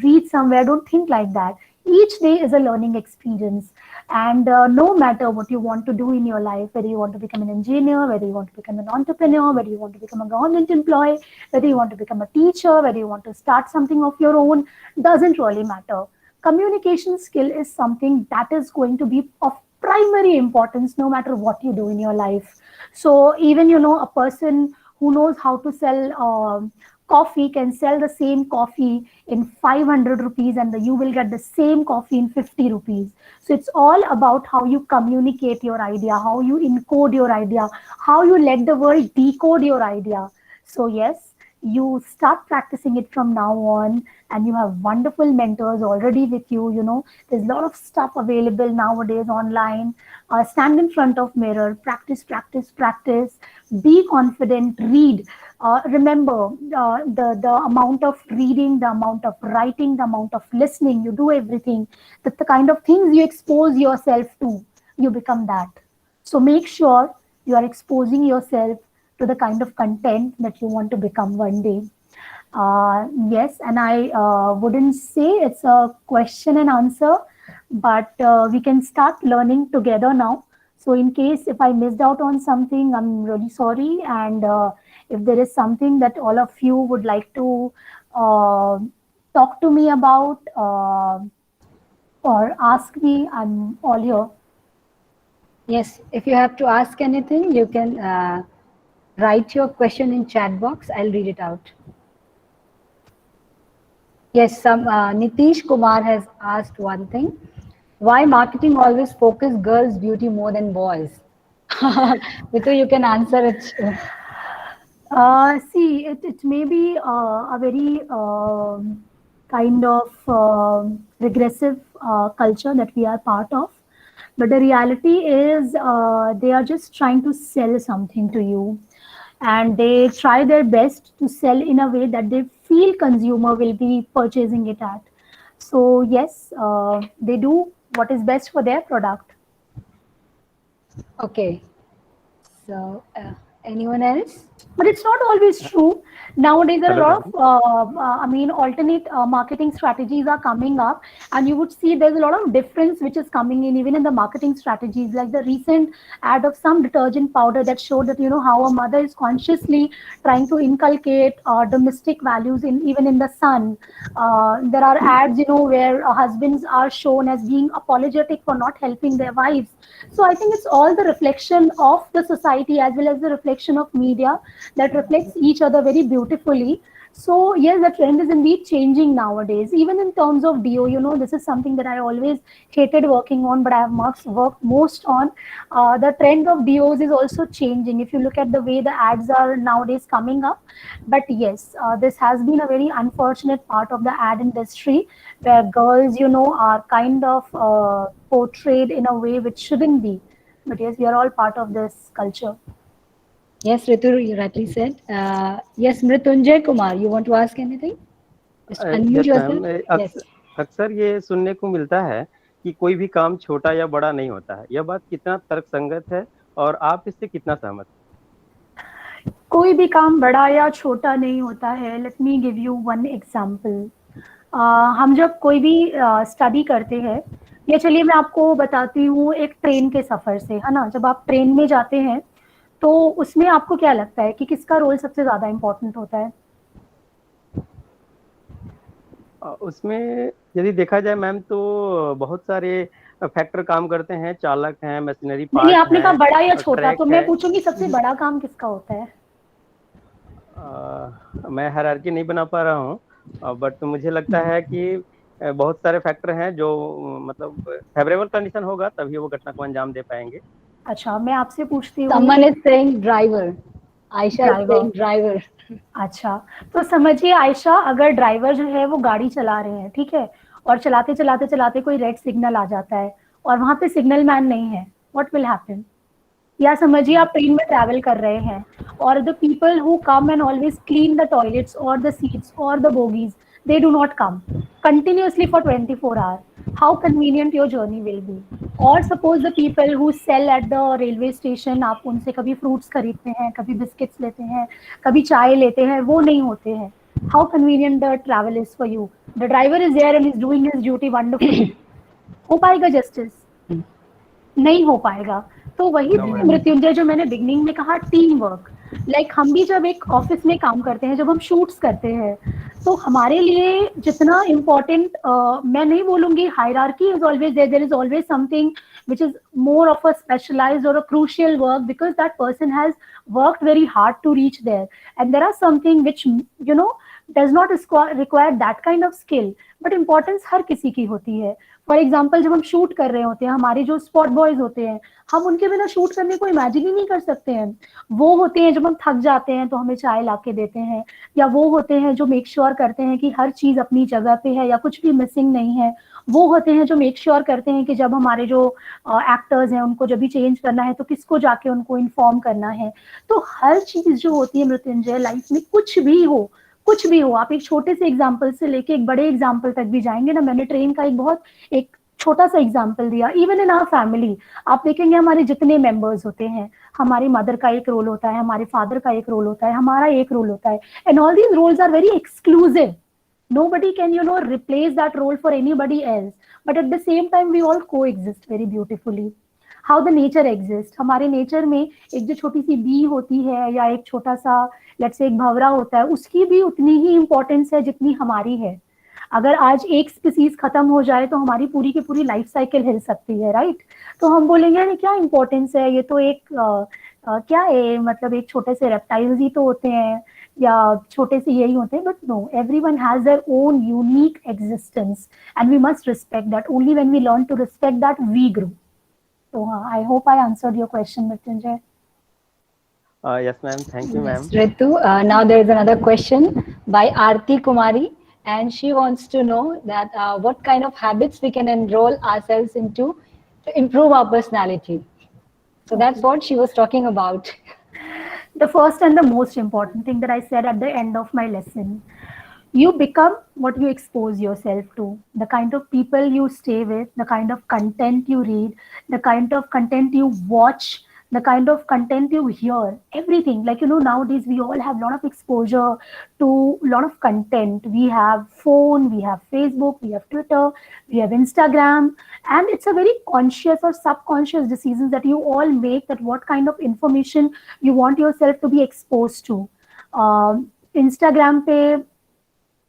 reach somewhere. Don't think like that. Each day is a learning experience. And no matter what you want to do in your life, whether you want to become an engineer, whether you want to become an entrepreneur, whether you want to become a government employee, whether you want to become a teacher, whether you want to start something of your own, doesn't really matter. Communication skill is something that is going to be of primary importance no matter what you do in your life. So even, a person who knows how to sell coffee can sell the same coffee in 500 rupees and you will get the same coffee in 50 rupees. So it's all about how you communicate your idea, how you encode your idea, how you let the world decode your idea. So yes, you start practicing it from now on and you have wonderful mentors already with you. There's a lot of stuff available nowadays online. Stand in front of mirror, practice, be confident, read. Remember the amount of reading, the amount of writing, the amount of listening, you do everything. That the kind of things you expose yourself to, you become that. So make sure you are exposing yourself to the kind of content that you want to become one day. Yes, and I wouldn't say it's a question and answer, but we can start learning together now. So, in case if I missed out on something, I'm really sorry. And if there is something that all of you would like to talk to me about or ask me, I'm all here. Yes, if you have to ask anything, you can write your question in chat box. I'll read it out. Yes, some Nitish Kumar has asked one thing. Why marketing always focus girls' beauty more than boys? Ritu, you can answer it. See, it may be a very kind of regressive culture that we are part of. But the reality is, they are just trying to sell something to you. And they try their best to sell in a way that they feel consumer will be purchasing it at. So, yes, they do what is best for their product. Okay. So, anyone else? But it's not always true. Nowadays, there are a Hello, lot Ravi. of, alternate marketing strategies are coming up, and you would see there's a lot of difference which is coming in even in the marketing strategies. Like the recent ad of some detergent powder that showed that how a mother is consciously trying to inculcate domestic values in even in the son. There are ads, where husbands are shown as being apologetic for not helping their wives. So I think it's all the reflection of the society as well as the reflection of media that reflects each other very beautifully. So yes, the trend is indeed changing nowadays. Even in terms of DO, this is something that I always hated working on, but I have worked most on. The trend of DOs is also changing. If you look at the way the ads are nowadays coming up, but yes, this has been a very unfortunate part of the ad industry where girls, are kind of portrayed in a way which shouldn't be. But yes, we are all part of this culture. Yes, Ritu, you rightly said. Yes, Mritunjay Kumar, you want to ask anything? Just unmute yes yourself. Ma'am, Yes. अक्सर ये सुनने को मिलता है कि कोई भी काम छोटा या बड़ा नहीं होता है। यह बात कितना तर्कसंगत है और आप इससे कितना सहमत हैं? कोई भी काम बड़ा या छोटा नहीं होता है। Let me give you one example. हम जब कोई भी स्टडी करते हैं, या चलिए मैं आपको बताती हूँ एक ट्रेन के सफर से, है ना। जब आप ट्रेन में जाते हैं तो उसमें आपको क्या लगता है कि किसका रोल सबसे ज्यादा इम्पोर्टेंट होता है? उसमें यदि देखा जाए मैम तो बहुत सारे फैक्टर काम करते हैं, चालक हैं, मशीनरी नहीं, पार्ट आपने कहा हैं, बड़ा या छोटा, ट्रैक तो है। मैं पूछूंगी सबसे बड़ा काम किसका होता है? मैं हायरार्की नहीं बना पा रहा हूँ, बट मुझे लगता है कि बहुत सारे फैक्टर हैं जो मतलब फेवरेबल कंडीशन होगा तभी वो घटना को अंजाम दे पाएंगे। अच्छा, मैं आपसे पूछती हूँ। Someone is saying driver. Aisha is Driver. saying driver. अच्छा, तो समझिए आयशा, अगर ड्राइवर जो है वो गाड़ी चला रहे हैं, ठीक है, और चलाते चलाते चलाते कोई रेड सिग्नल आ जाता है और वहां पे सिग्नल मैन नहीं है, व्हाट विल हैपन? या समझिए आप ट्रेन में ट्रैवल कर रहे हैं और the people who come and always clean the toilets और द सीट्स और the bogies, they do not come continuously for 24 hours. How convenient your journey will be. और suppose the people who sell at the railway station, आप उनसे कभी fruits खरीदते हैं, कभी biscuits लेते हैं, कभी चाय लेते हैं, वो नहीं होते हैं. How convenient the travel is for you. The driver is there and is doing his duty wonderfully. हो पाएगा जस्टिस? नहीं हो पाएगा. तो वही मृत्युंजय जो मैंने बिगनिंग में कहा, टीम वर्क. लाइक हम भी जब एक ऑफिस में काम करते हैं, जब हम शूट्स करते हैं, तो हमारे लिए जितना इम्पोर्टेंट, मैं नहीं बोलूंगी hierarchy is always there is always something which is more of a specialized or a crucial work because that person has worked very hard to reach there, and there are something which does not require that kind of skill, but importance हर किसी की होती है. For example, जब हम shoot कर रहे होते हैं, हमारे जो स्पॉट बॉयज होते हैं, हम उनके बिना शूट करने को इमेजिन ही नहीं कर सकते हैं. वो होते हैं जब हम थक जाते हैं तो हमें चाय ला के देते हैं, या वो होते हैं जो मेक श्योर करते हैं कि हर चीज अपनी जगह पे है या कुछ भी मिसिंग नहीं है. वो होते हैं जो मेक श्योर करते हैं कि जब हमारे जो एक्टर्स हैं उनको जब भी चेंज करना है तो किसको जाके उनको इन्फॉर्म करना है. तो हर चीज जो होती है मृत्युंजय, लाइफ में कुछ भी हो, आप एक छोटे से एग्जाम्पल से लेके एक बड़े एग्जाम्पल तक भी जाएंगे ना. मैंने ट्रेन का एक छोटा सा एग्जाम्पल दिया. इवन इन आवर फैमिली आप देखेंगे हमारे जितने मेंबर्स होते हैं, हमारी मदर का एक रोल होता है, हमारे फादर का एक रोल होता है, हमारा एक रोल होता है, and all these roles are very exclusive. Nobody can, replace that role for anybody else. But at the same time, we all coexist very beautifully. How the nature exists. हमारे nature में एक जो छोटी C B होती है या एक छोटा सा लेट्स से एक भंवरा होता है, उसकी भी उतनी ही इम्पोर्टेंस है जितनी हमारी है. अगर आज एक स्पीसीज खत्म हो जाए तो हमारी पूरी की पूरी लाइफ साइकिल हिल सकती है, राइट? तो हम बोलेंगे अरे क्या इम्पोर्टेंस है, ये तो एक क्या है, मतलब एक छोटे से रेप्टाइल्स ही तो होते हैं या छोटे से यही होते हैं. But no, everyone has their own unique existence and we must respect that. Only when we learn to respect that we grow. So I hope I answered your question, Mrityunjay. Yes, ma'am. Thank you, ma'am. Yes, Ritu. Now there is another question by Aarti Kumari, and she wants to know that what kind of habits we can enroll ourselves into to improve our personality. So that's what she was talking about. The first and the most important thing that I said at the end of my lesson, you become what you expose yourself to. The kind of people you stay with, the kind of content you read, the kind of content you watch, the kind of content you hear, everything. Like, nowadays we all have a lot of exposure to a lot of content. We have phone, we have Facebook, we have Twitter, we have Instagram, and it's a very conscious or subconscious decisions that you all make, that what kind of information you want yourself to be exposed to. Instagram पे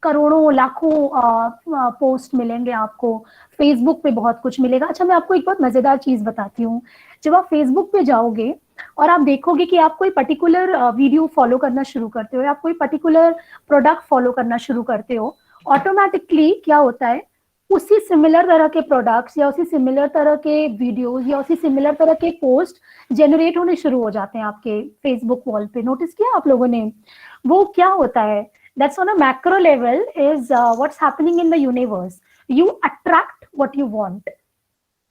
करोड़ों लाखों post मिलेंगे आपको, Facebook पे बहुत कुछ मिलेगा. अच्छा, मैं आपको एक बहुत मजेदार चीज बताती हूँ. जब आप फेसबुक पे जाओगे और आप देखोगे कि आप कोई पर्टिकुलर वीडियो फॉलो करना शुरू करते हो या आप कोई पर्टिकुलर प्रोडक्ट फॉलो करना शुरू करते हो, ऑटोमेटिकली क्या होता है, उसी सिमिलर तरह के प्रोडक्ट्स या उसी सिमिलर तरह के वीडियोस या उसी सिमिलर तरह के पोस्ट जनरेट होने शुरू हो जाते हैं आपके फेसबुक वॉल पे. नोटिस किया आप लोगों ने? वो क्या होता है, that's on a macro level is what's happening in the universe. You attract what you want.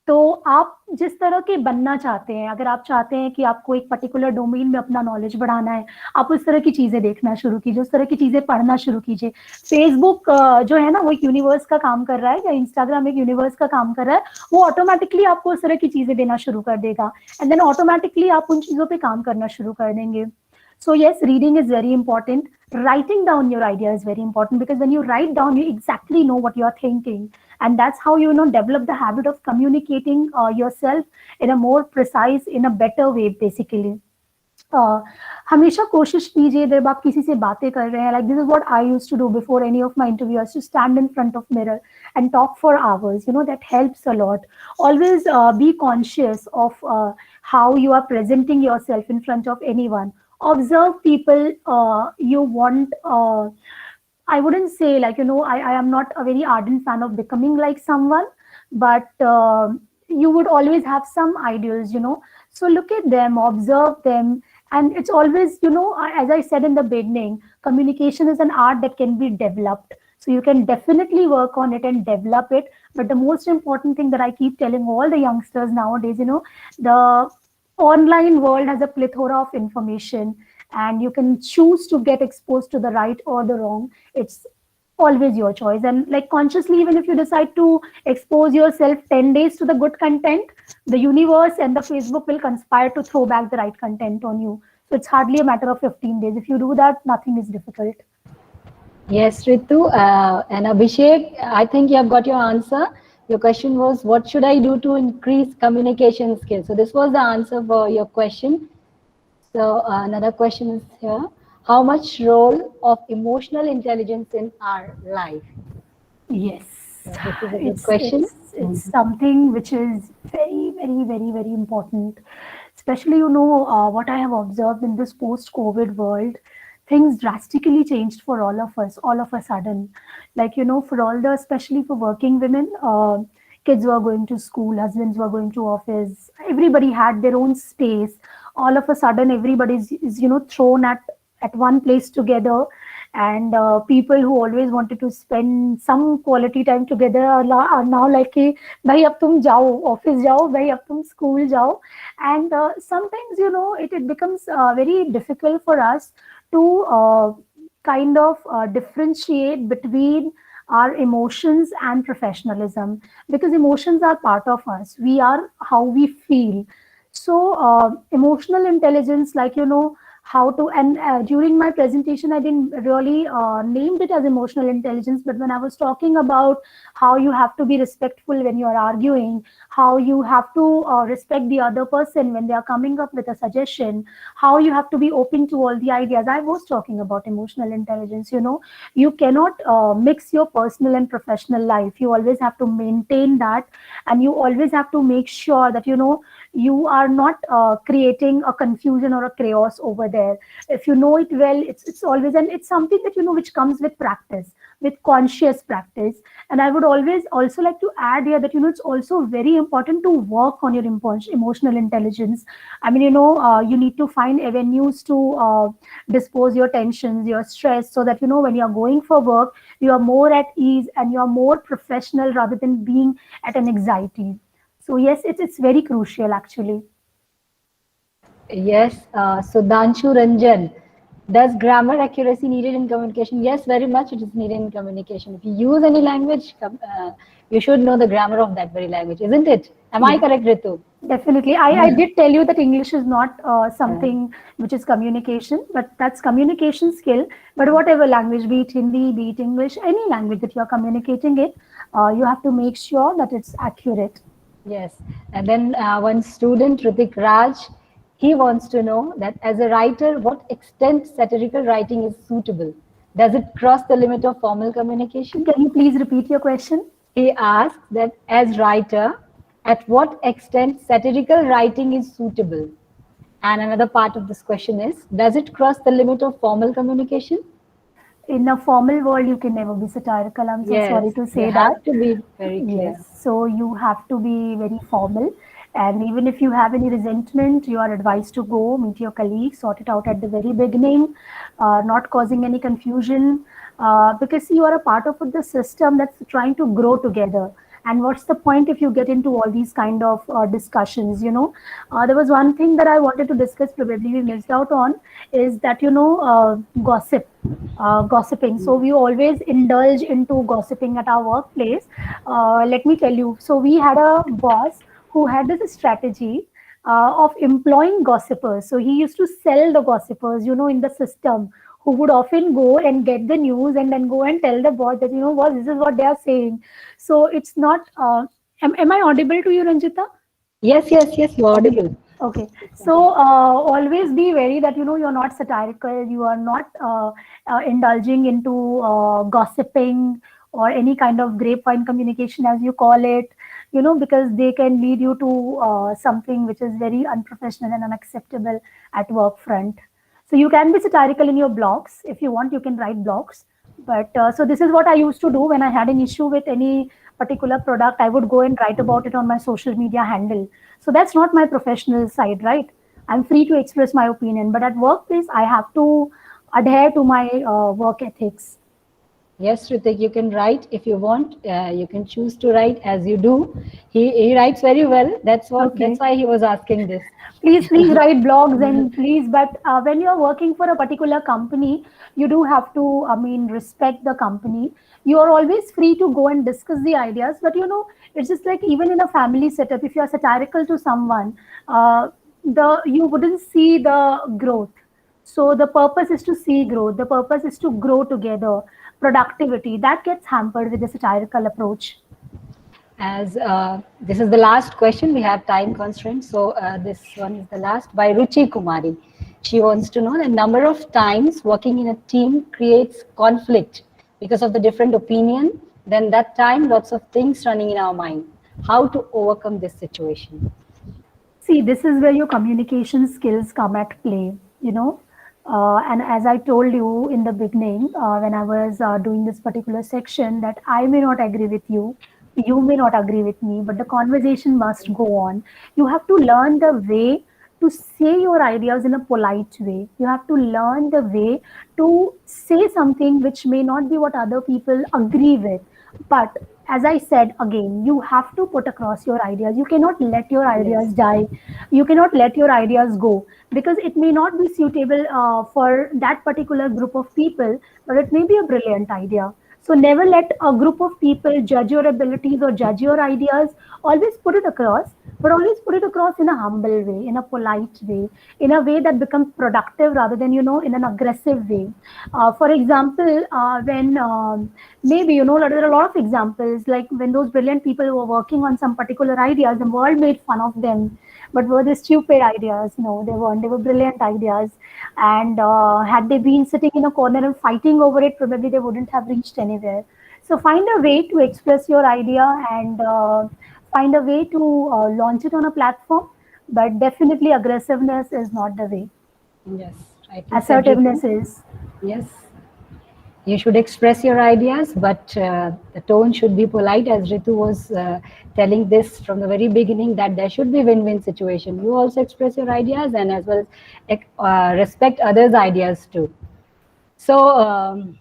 तो आप जिस तरह के बनना चाहते हैं, अगर आप चाहते हैं कि आपको एक पर्टिकुलर डोमेन में अपना नॉलेज बढ़ाना है, आप उस तरह की चीजें देखना शुरू कीजिए, उस तरह की चीजें पढ़ना शुरू कीजिए. फेसबुक जो है ना, वो एक यूनिवर्स का काम कर रहा है, या इंस्टाग्राम एक यूनिवर्स का काम कर रहा है. वो ऑटोमेटिकली आपको उस तरह की चीजें देना शुरू कर देगा, एंड देन ऑटोमेटिकली आप उन चीजों पे काम करना शुरू कर देंगे. So yes, reading is very important. Writing down your idea is very important, because when you write down, you exactly know what you are thinking, and that's how develop the habit of communicating yourself in a more precise, in a better way, basically. हमेशा कोशिश कीजिए जब आप किसी से बातें कर रहे हैं, like this is what I used to do before any of my interviews, to stand in front of mirror and talk for hours. That helps a lot. Always be conscious of how you are presenting yourself in front of anyone. Observe people you want. I wouldn't say I am not a very ardent fan of becoming like someone, but you would always have some ideals, so look at them, observe them, and it's always, as I said in the beginning, communication is an art that can be developed. So you can definitely work on it and develop it. But the most important thing that I keep telling all the youngsters nowadays, the online world has a plethora of information, and you can choose to get exposed to the right or the wrong. It's always your choice. And like consciously, even if you decide to expose yourself 10 days to the good content, the universe and the Facebook will conspire to throw back the right content on you. So it's hardly a matter of 15 days. If you do that, nothing is difficult. Yes, Ritu. And Abhishek, I think you have got your answer. Your question was, what should I do to increase communication skills? So this was the answer for your question. So another question is here. How much role of emotional intelligence in our life? Yes. So this is a good question. It's something which is very, very, very, very important. Especially, what I have observed in this post-COVID world, things drastically changed for all of us, all of a sudden. Like, for all the, especially for working women, kids were going to school, husbands were going to office, everybody had their own space. All of a sudden, everybody is thrown at one place together, and people who always wanted to spend some quality time together are now like, bhai ab tum jao office jao, bhai ab tum school jao. And sometimes it becomes very difficult for us to kind of differentiate between our emotions and professionalism, because emotions are part of us. We are how we feel. So emotional intelligence, like, how to, and during my presentation, I didn't really named it as emotional intelligence, but when I was talking about how you have to be respectful when you're arguing, how you have to respect the other person when they are coming up with a suggestion, how you have to be open to all the ideas, I was talking about emotional intelligence. You cannot mix your personal and professional life. You always have to maintain that, and you always have to make sure that, you are not creating a confusion or a chaos over there. If you know it well, it's always, and it's something that, which comes with practice, with conscious practice. And I would always also like to add here that, it's also very important to work on your emotional intelligence. I mean, you need to find avenues to dispose your tensions, your stress, so that, when you're going for work, you are more at ease and you're more professional rather than being at an anxiety. So yes, it's very crucial actually. Yes, Sudhanshu Ranjan. Does grammar accuracy needed in communication? Yes, very much it is needed in communication. If you use any language, you should know the grammar of that very language, isn't it? Am I correct, Ritu? Definitely. I did tell you that English is not something which is communication, but that's communication skill. But whatever language, be it Hindi, be it English, any language that you're communicating it, you have to make sure that it's accurate. Yes. And then one student, Ritik Raj, he wants to know that as a writer, what extent satirical writing is suitable? Does it cross the limit of formal communication? Can you please repeat your question? He asks that as writer, at what extent satirical writing is suitable? And another part of this question is, does it cross the limit of formal communication? In a formal world, you can never be satirical. I'm so sorry to say you that. have to be very clear. Yes, so you have to be very formal. And even if you have any resentment, you are advised to go meet your colleagues, sort it out at the very beginning, not causing any confusion, because you are a part of the system that's trying to grow together. And what's the point if you get into all these kind of discussions? There was one thing that I wanted to discuss, probably we missed out on, is that, gossiping. So we always indulge into gossiping at our workplace. Let me tell you, so we had a boss who had this strategy of employing gossipers. So he used to sell the gossipers, in the system, who would often go and get the news and then go and tell the boss that, what, this is what they are saying. So it's not, am I audible to you, Ranjita? Yes, you're audible. Okay, so always be wary that, you're not satirical, you are not indulging into gossiping or any kind of grapevine communication, as you call it, because they can lead you to something which is very unprofessional and unacceptable at work front. So you can be satirical in your blogs. If you want, you can write blogs. But so this is what I used to do when I had an issue with any particular product. I would go and write about it on my social media handle. So that's not my professional side, right? I'm free to express my opinion, but at workplace, I have to adhere to my work ethics. Yes, Ritik, you can write if you want. You can choose to write as you do. He writes very well. That's why he was asking this. Please write blogs and please. But when you're working for a particular company, you do have to, respect the company. You are always free to go and discuss the ideas. But it's just like even in a family setup, if you're satirical to someone, you wouldn't see the growth. So the purpose is to see growth. The purpose is to grow together. Productivity that gets hampered with the satirical approach. As this is the last question, we have time constraints. So this one is the last by Ruchi Kumari. She wants to know the number of times working in a team creates conflict because of the different opinion. Then that time, lots of things running in our mind. How to overcome this situation? See, this is where your communication skills come at play, and as I told you in the beginning, when I was doing this particular section, that I may not agree with you, you may not agree with me, but the conversation must go on. You have to learn the way to say your ideas in a polite way. You have to learn the way to say something which may not be what other people agree with. But as I said again, you have to put across your ideas. You cannot let your ideas die. You cannot let your ideas go because it may not be suitable for that particular group of people, but it may be a brilliant idea. So never let a group of people judge your abilities or judge your ideas. Always put it across, but always put it across in a humble way, in a polite way, in a way that becomes productive rather than, in an aggressive way. For example, when maybe, there are a lot of examples, like when those brilliant people were working on some particular ideas, the world made fun of them. But were they stupid ideas? No, they weren't. They were brilliant ideas. And had they been sitting in a corner and fighting over it, probably they wouldn't have reached anywhere. So find a way to express your idea and find a way to launch it on a platform. But definitely aggressiveness is not the way. Yes, rightly said, Assertiveness Ritu. is. Yes, you should express your ideas, but the tone should be polite, as Ritu was telling this from the very beginning, that there should be win-win situation. You also express your ideas and as well as respect others' ideas too. So,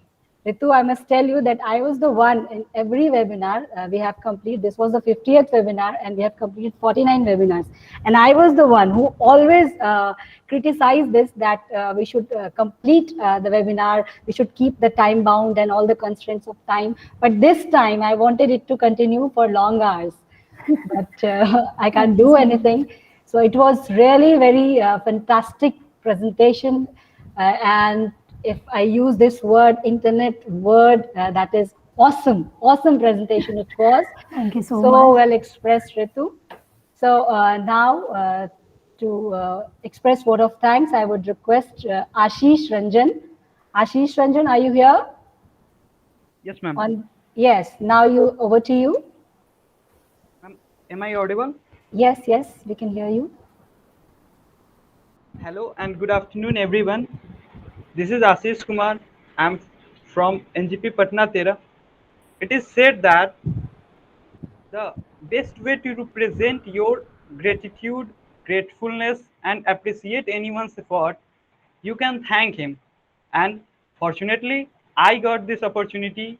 Ritu, I must tell you that I was the one in every webinar we have completed. This was the 50th webinar and we have completed 49 webinars. And I was the one who always criticized this, that we should complete the webinar, we should keep the time bound and all the constraints of time. But this time I wanted it to continue for long hours. But I can't do anything. So it was really very fantastic presentation. And if I use this word, internet word, that is awesome, awesome presentation it was. Thank you so So much. well expressed, Ritu. So now to express word of thanks, I would request Ashish Ranjan. Ashish Ranjan, are you here? Yes, ma'am. Yes, now over to you. Ma'am, am I audible? Yes, yes, we can hear you. Hello and good afternoon, everyone. This is Ashish Kumar. I'm from NGP Patna Tera. It is said that the best way to represent your gratitude, gratefulness, and appreciate anyone's effort, you can thank him. And fortunately, I got this opportunity.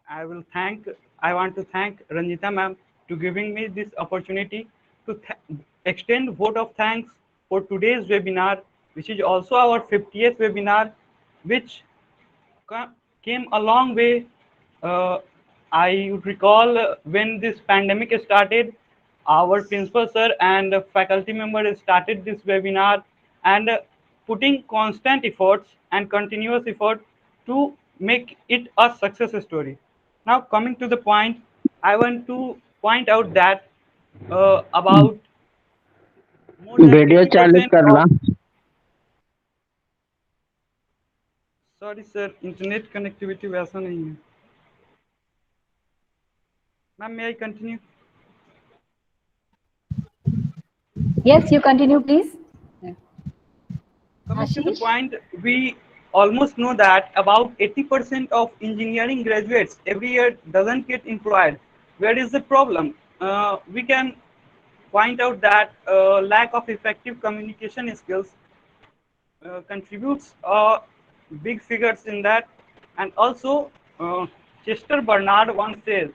I want to thank Ranjita ma'am to giving me this opportunity to extend vote of thanks for today's webinar, which is also our 50th webinar, which came a long way. Uh, I recall when this pandemic started, our principal sir and faculty members started this webinar and putting constant efforts and continuous effort to make it a success story. Now, coming to the point, I want to point out that about more than video चालू 80% करना of, sorry sir, internet connectivity वैसा नहीं है. Ma'am, may I continue? Yes, you continue, please. Coming to the Ashish? point, we almost know that about 80% of engineering graduates every year doesn't get employed. Where is the problem? We can point out that lack of effective communication skills contributes big figures in that. And also, Chester Bernard once says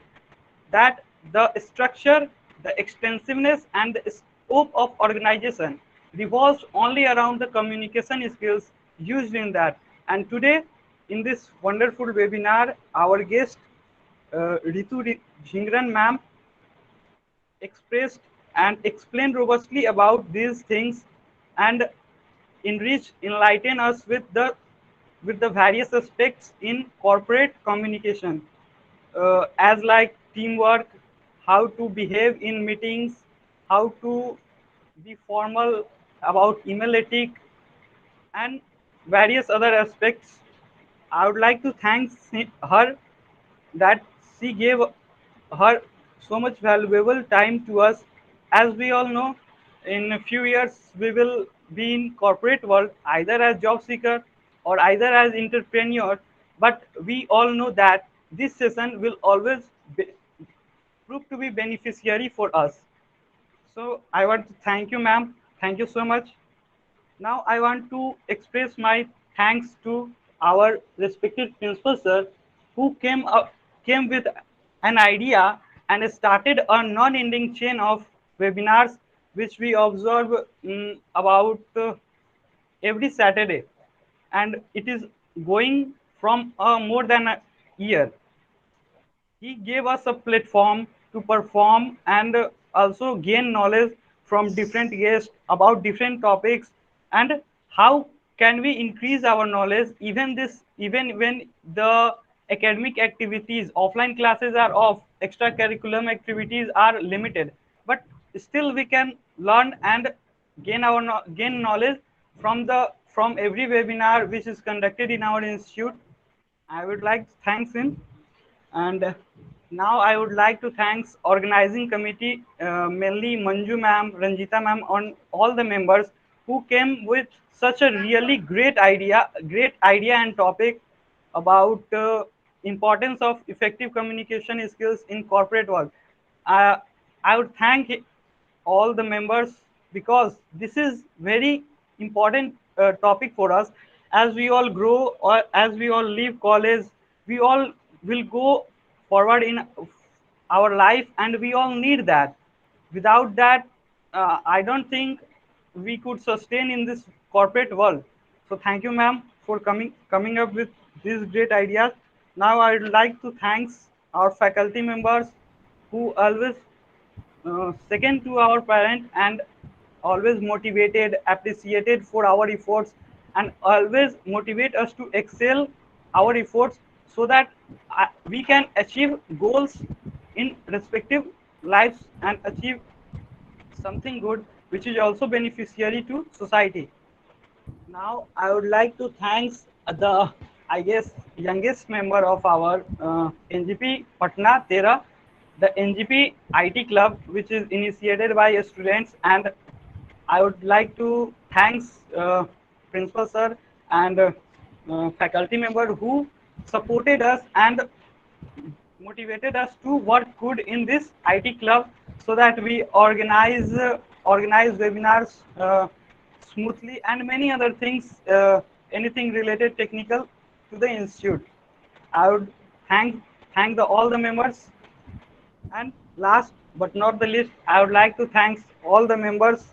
that the structure, the extensiveness, and the scope of organization revolves only around the communication skills used in that. And today, in this wonderful webinar, our guest, Ritu Jhingran ma'am, expressed and explained robustly about these things and enlighten us with the various aspects in corporate communication, as like teamwork, how to behave in meetings, how to be formal about email ethic, and various other aspects. I would like to thank her that she gave her so much valuable time to us. As we all know, in a few years we will be in corporate world either as job seeker or either as entrepreneur. But we all know that this session will always prove to be beneficiary for us. So I want to thank you, ma'am. Thank you so much. Now I want to express my thanks to our respected principal sir, who came with an idea and started a non-ending chain of webinars, which we observe about every Saturday, and it is going from more than a year. He gave us a platform to perform and also gain knowledge from different guests about different topics, and how can we increase our knowledge even when the academic activities, offline classes are off, extracurriculum activities are limited, but still we can learn and gain knowledge from every webinar which is conducted in our institute. I would like to thank him. And now I would like to thanks organizing committee, mainly Manju ma'am, Ranjita ma'am, on all the members who came with such a really great idea and topic about importance of effective communication skills in corporate world. Uh, I would thank all the members, because this is very important topic for us. As we all grow or as we all leave college, we all will go forward in our life, and we all need that. Without that, I don't think we could sustain in this corporate world. So thank you, ma'am, for coming up with these great ideas. Now I would like to thanks our faculty members who always second to our parent, and always motivated, appreciated for our efforts, and always motivate us to excel our efforts, so that we can achieve goals in respective lives and achieve something good which is also beneficiary to society. Now I would like to thanks the, I guess, youngest member of our NGP Patna Tera, the NGP IT club, which is initiated by students. And I would like to thanks principal sir and faculty member who supported us and motivated us to work good in this IT club, so that we organize webinars smoothly, and many other things, anything related technical to the institute. I would thank all the members. And last but not the least, I would like to thank all the members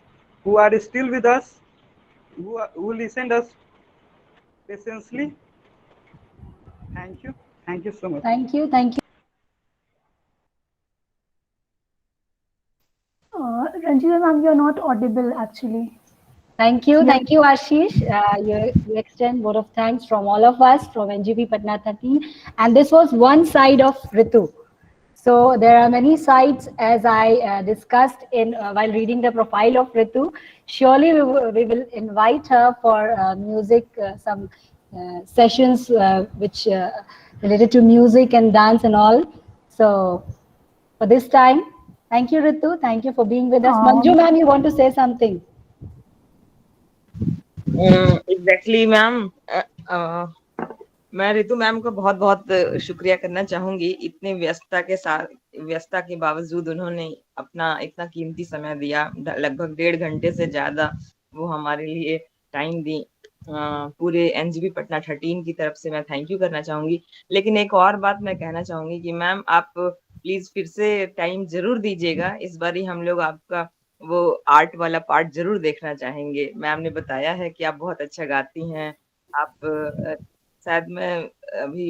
who are still with us, who listened us patiently. Thank you so much. Thank you. Thank you. Ranjita ma'am, you're not audible actually. Thank you. Yeah. Thank you, Ashish. You extend word of thanks from all of us from NGP Patna 13. And this was one side of Ritu. So there are many sides, as I discussed in while reading the profile of Ritu. Surely we will invite her for music, some sessions which related to music and dance and all. So for this time, thank you, Ritu. Thank you for being with us. Manju ma'am, you want to say something? Exactly ma'am, मैं Ritu ma'am को बहुत बहुत शुक्रिया करना चाहूंगी। इतने व्यस्तता के बावजूद उन्होंने अपना इतना कीमती समय दिया, लगभग 1.5 घंटे से ज्यादा वो हमारे लिए टाइम दी। पूरे एनजीपी पटना 13 की तरफ से मैं थैंक यू करना चाहूंगी। लेकिन एक और बात मैं कहना चाहूंगी कि मैम आप प्लीज फिर से टाइम जरूर दीजिएगा। इस बार ही हम लोग आपका वो आर्ट वाला पार्ट जरूर देखना चाहेंगे। मैम ने बताया है कि आप बहुत अच्छा गाती हैं। आप शायद मैं अभी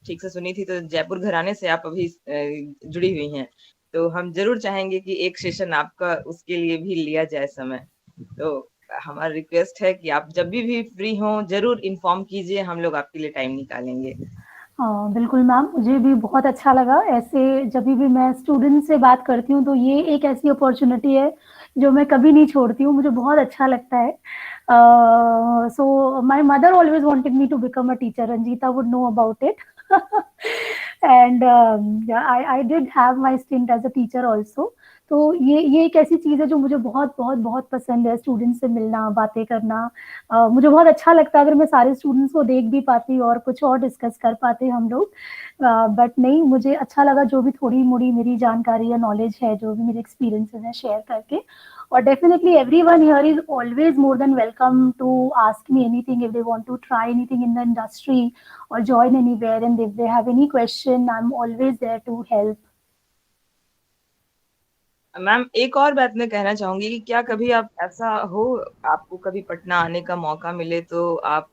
ठीक से सुनी थी तो जयपुर घराने से आप अभी जुड़ी हुई हैं, तो हम जरूर चाहेंगे कि एक सेशन आपका उसके लिए भी लिया जाए समय। तो हमारा रिक्वेस्ट है कि आप जब भी फ्री हो जरूर इन्फॉर्म कीजिए, हम लोग आपके लिए टाइम निकालेंगे। बिल्कुल मैम, मुझे भी बहुत अच्छा लगा। ऐसे जब भी मैं स्टूडेंट से बात करती हूँ तो ये एक ऐसी अपॉर्चुनिटी है जो मैं कभी नहीं छोड़ती हूँ, मुझे बहुत अच्छा लगता है। So my mother always wanted me to become a teacher. Ranjita would know about it. And yeah, I did have my stint as a teacher also. तो ये एक ऐसी चीज है जो मुझे बहुत बहुत बहुत पसंद है, स्टूडेंट से मिलना, बातें करना। मुझे बहुत अच्छा लगता है अगर मैं सारे स्टूडेंट्स को देख भी पाती और कुछ और डिस्कस कर पाते हम लोग। बट नहीं, मुझे अच्छा लगा जो भी थोड़ी मोड़ी मेरी जानकारी या नॉलेज है, जो भी मेरे एक्सपीरियंसेस है, शेयर करके। और definitely everyone here is always more than welcome to ask me anything if they want to try anything in the industry or join anywhere, and if they have any question, I'm always there to help. Ma'am एक और बात मैं कहना चाहूंगी कि क्या कभी आप ऐसा हो, आपको कभी पटना आने का मौका मिले तो आप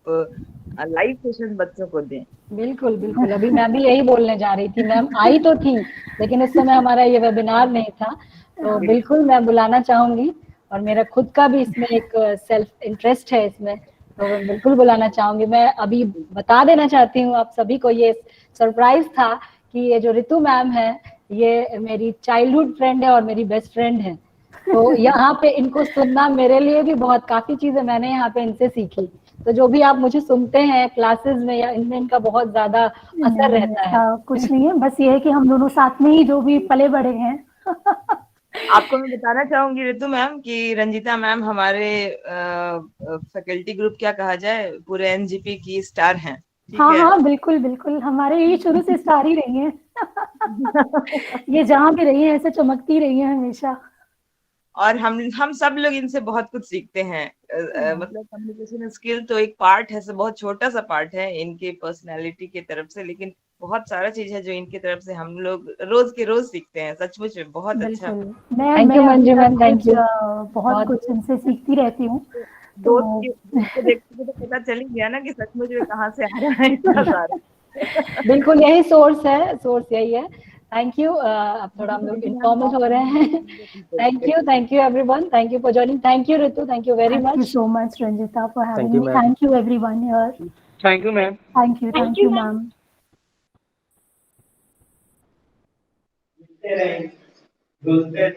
लाइव सेशन बच्चों को दें। बिल्कुल बिल्कुल, अभी मैं भी यही बोलने जा रही थी। मैम आई तो थी, लेकिन उस समय हमारा ये वेबिनार नहीं था, तो बिल्कुल मैं बुलाना चाहूंगी। और मेरा खुद का भी इसमें एक सेल्फ इंटरेस्ट है इसमें, तो मैं बिल्कुल बुलाना चाहूंगी। मैं अभी बता देना चाहती हूँ आप सभी को, ये सरप्राइज था कि ये जो रितु मैम है, ये मेरी चाइल्डहुड फ्रेंड है और मेरी बेस्ट फ्रेंड है। तो यहाँ पे इनको सुनना मेरे लिए भी बहुत, काफी चीजें मैंने यहाँ पे इनसे सीखी। तो जो भी आप मुझे सुनते हैं क्लासेस में, या इनमें इनका बहुत ज्यादा असर रहता है। ऐसा कुछ नहीं है, बस ये है कि हम दोनों साथ में ही जो भी पले बड़े हैं। आपको मैं बताना चाहूंगी रितु मैम कि रंजीता मैम हमारे फैकल्टी ग्रुप, क्या कहा जाए, पूरे एनजीपी की स्टार हैं। ठीक हाँ है? हाँ बिल्कुल बिल्कुल, हमारे ये शुरू से स्टार ही रही हैं। ये जहाँ भी रही है ऐसे चमकती रही है हमेशा। और हम सब लोग इनसे बहुत कुछ सीखते हैं। मतलब कम्युनिकेशन स्किल तो एक पार्ट है, बहुत छोटा सा पार्ट है इनके पर्सनालिटी की तरफ से, लेकिन बहुत सारा चीज है जो इनकी तरफ से हम लोग रोज के रोज सीखते हैं। सचमुच में बहुत अच्छा। बिल्कुल, Thank you, मैं मंजू अभी मैम, तक thank कुछ you. बहुत कुछ इनसे सीखती रहती हूँ। दोस्त तो को देखते तो पता चल ही गया ना कि सचमुच में कहाँ से आ रहा है इतना सारा। बिल्कुल यही सोर्स है, सोर्स यही है। Thank you. अब थोड़ा हम लोग इनफॉर्मल हो रहे हैं। Thank you everyone, thank you for joining. Thank you Ritu, thank you very thank you much. so much Ranjita for Thank having you, me. ma'am. Thank you everyone here. Thank you, ma'am. Thank you ma'am. दूसरे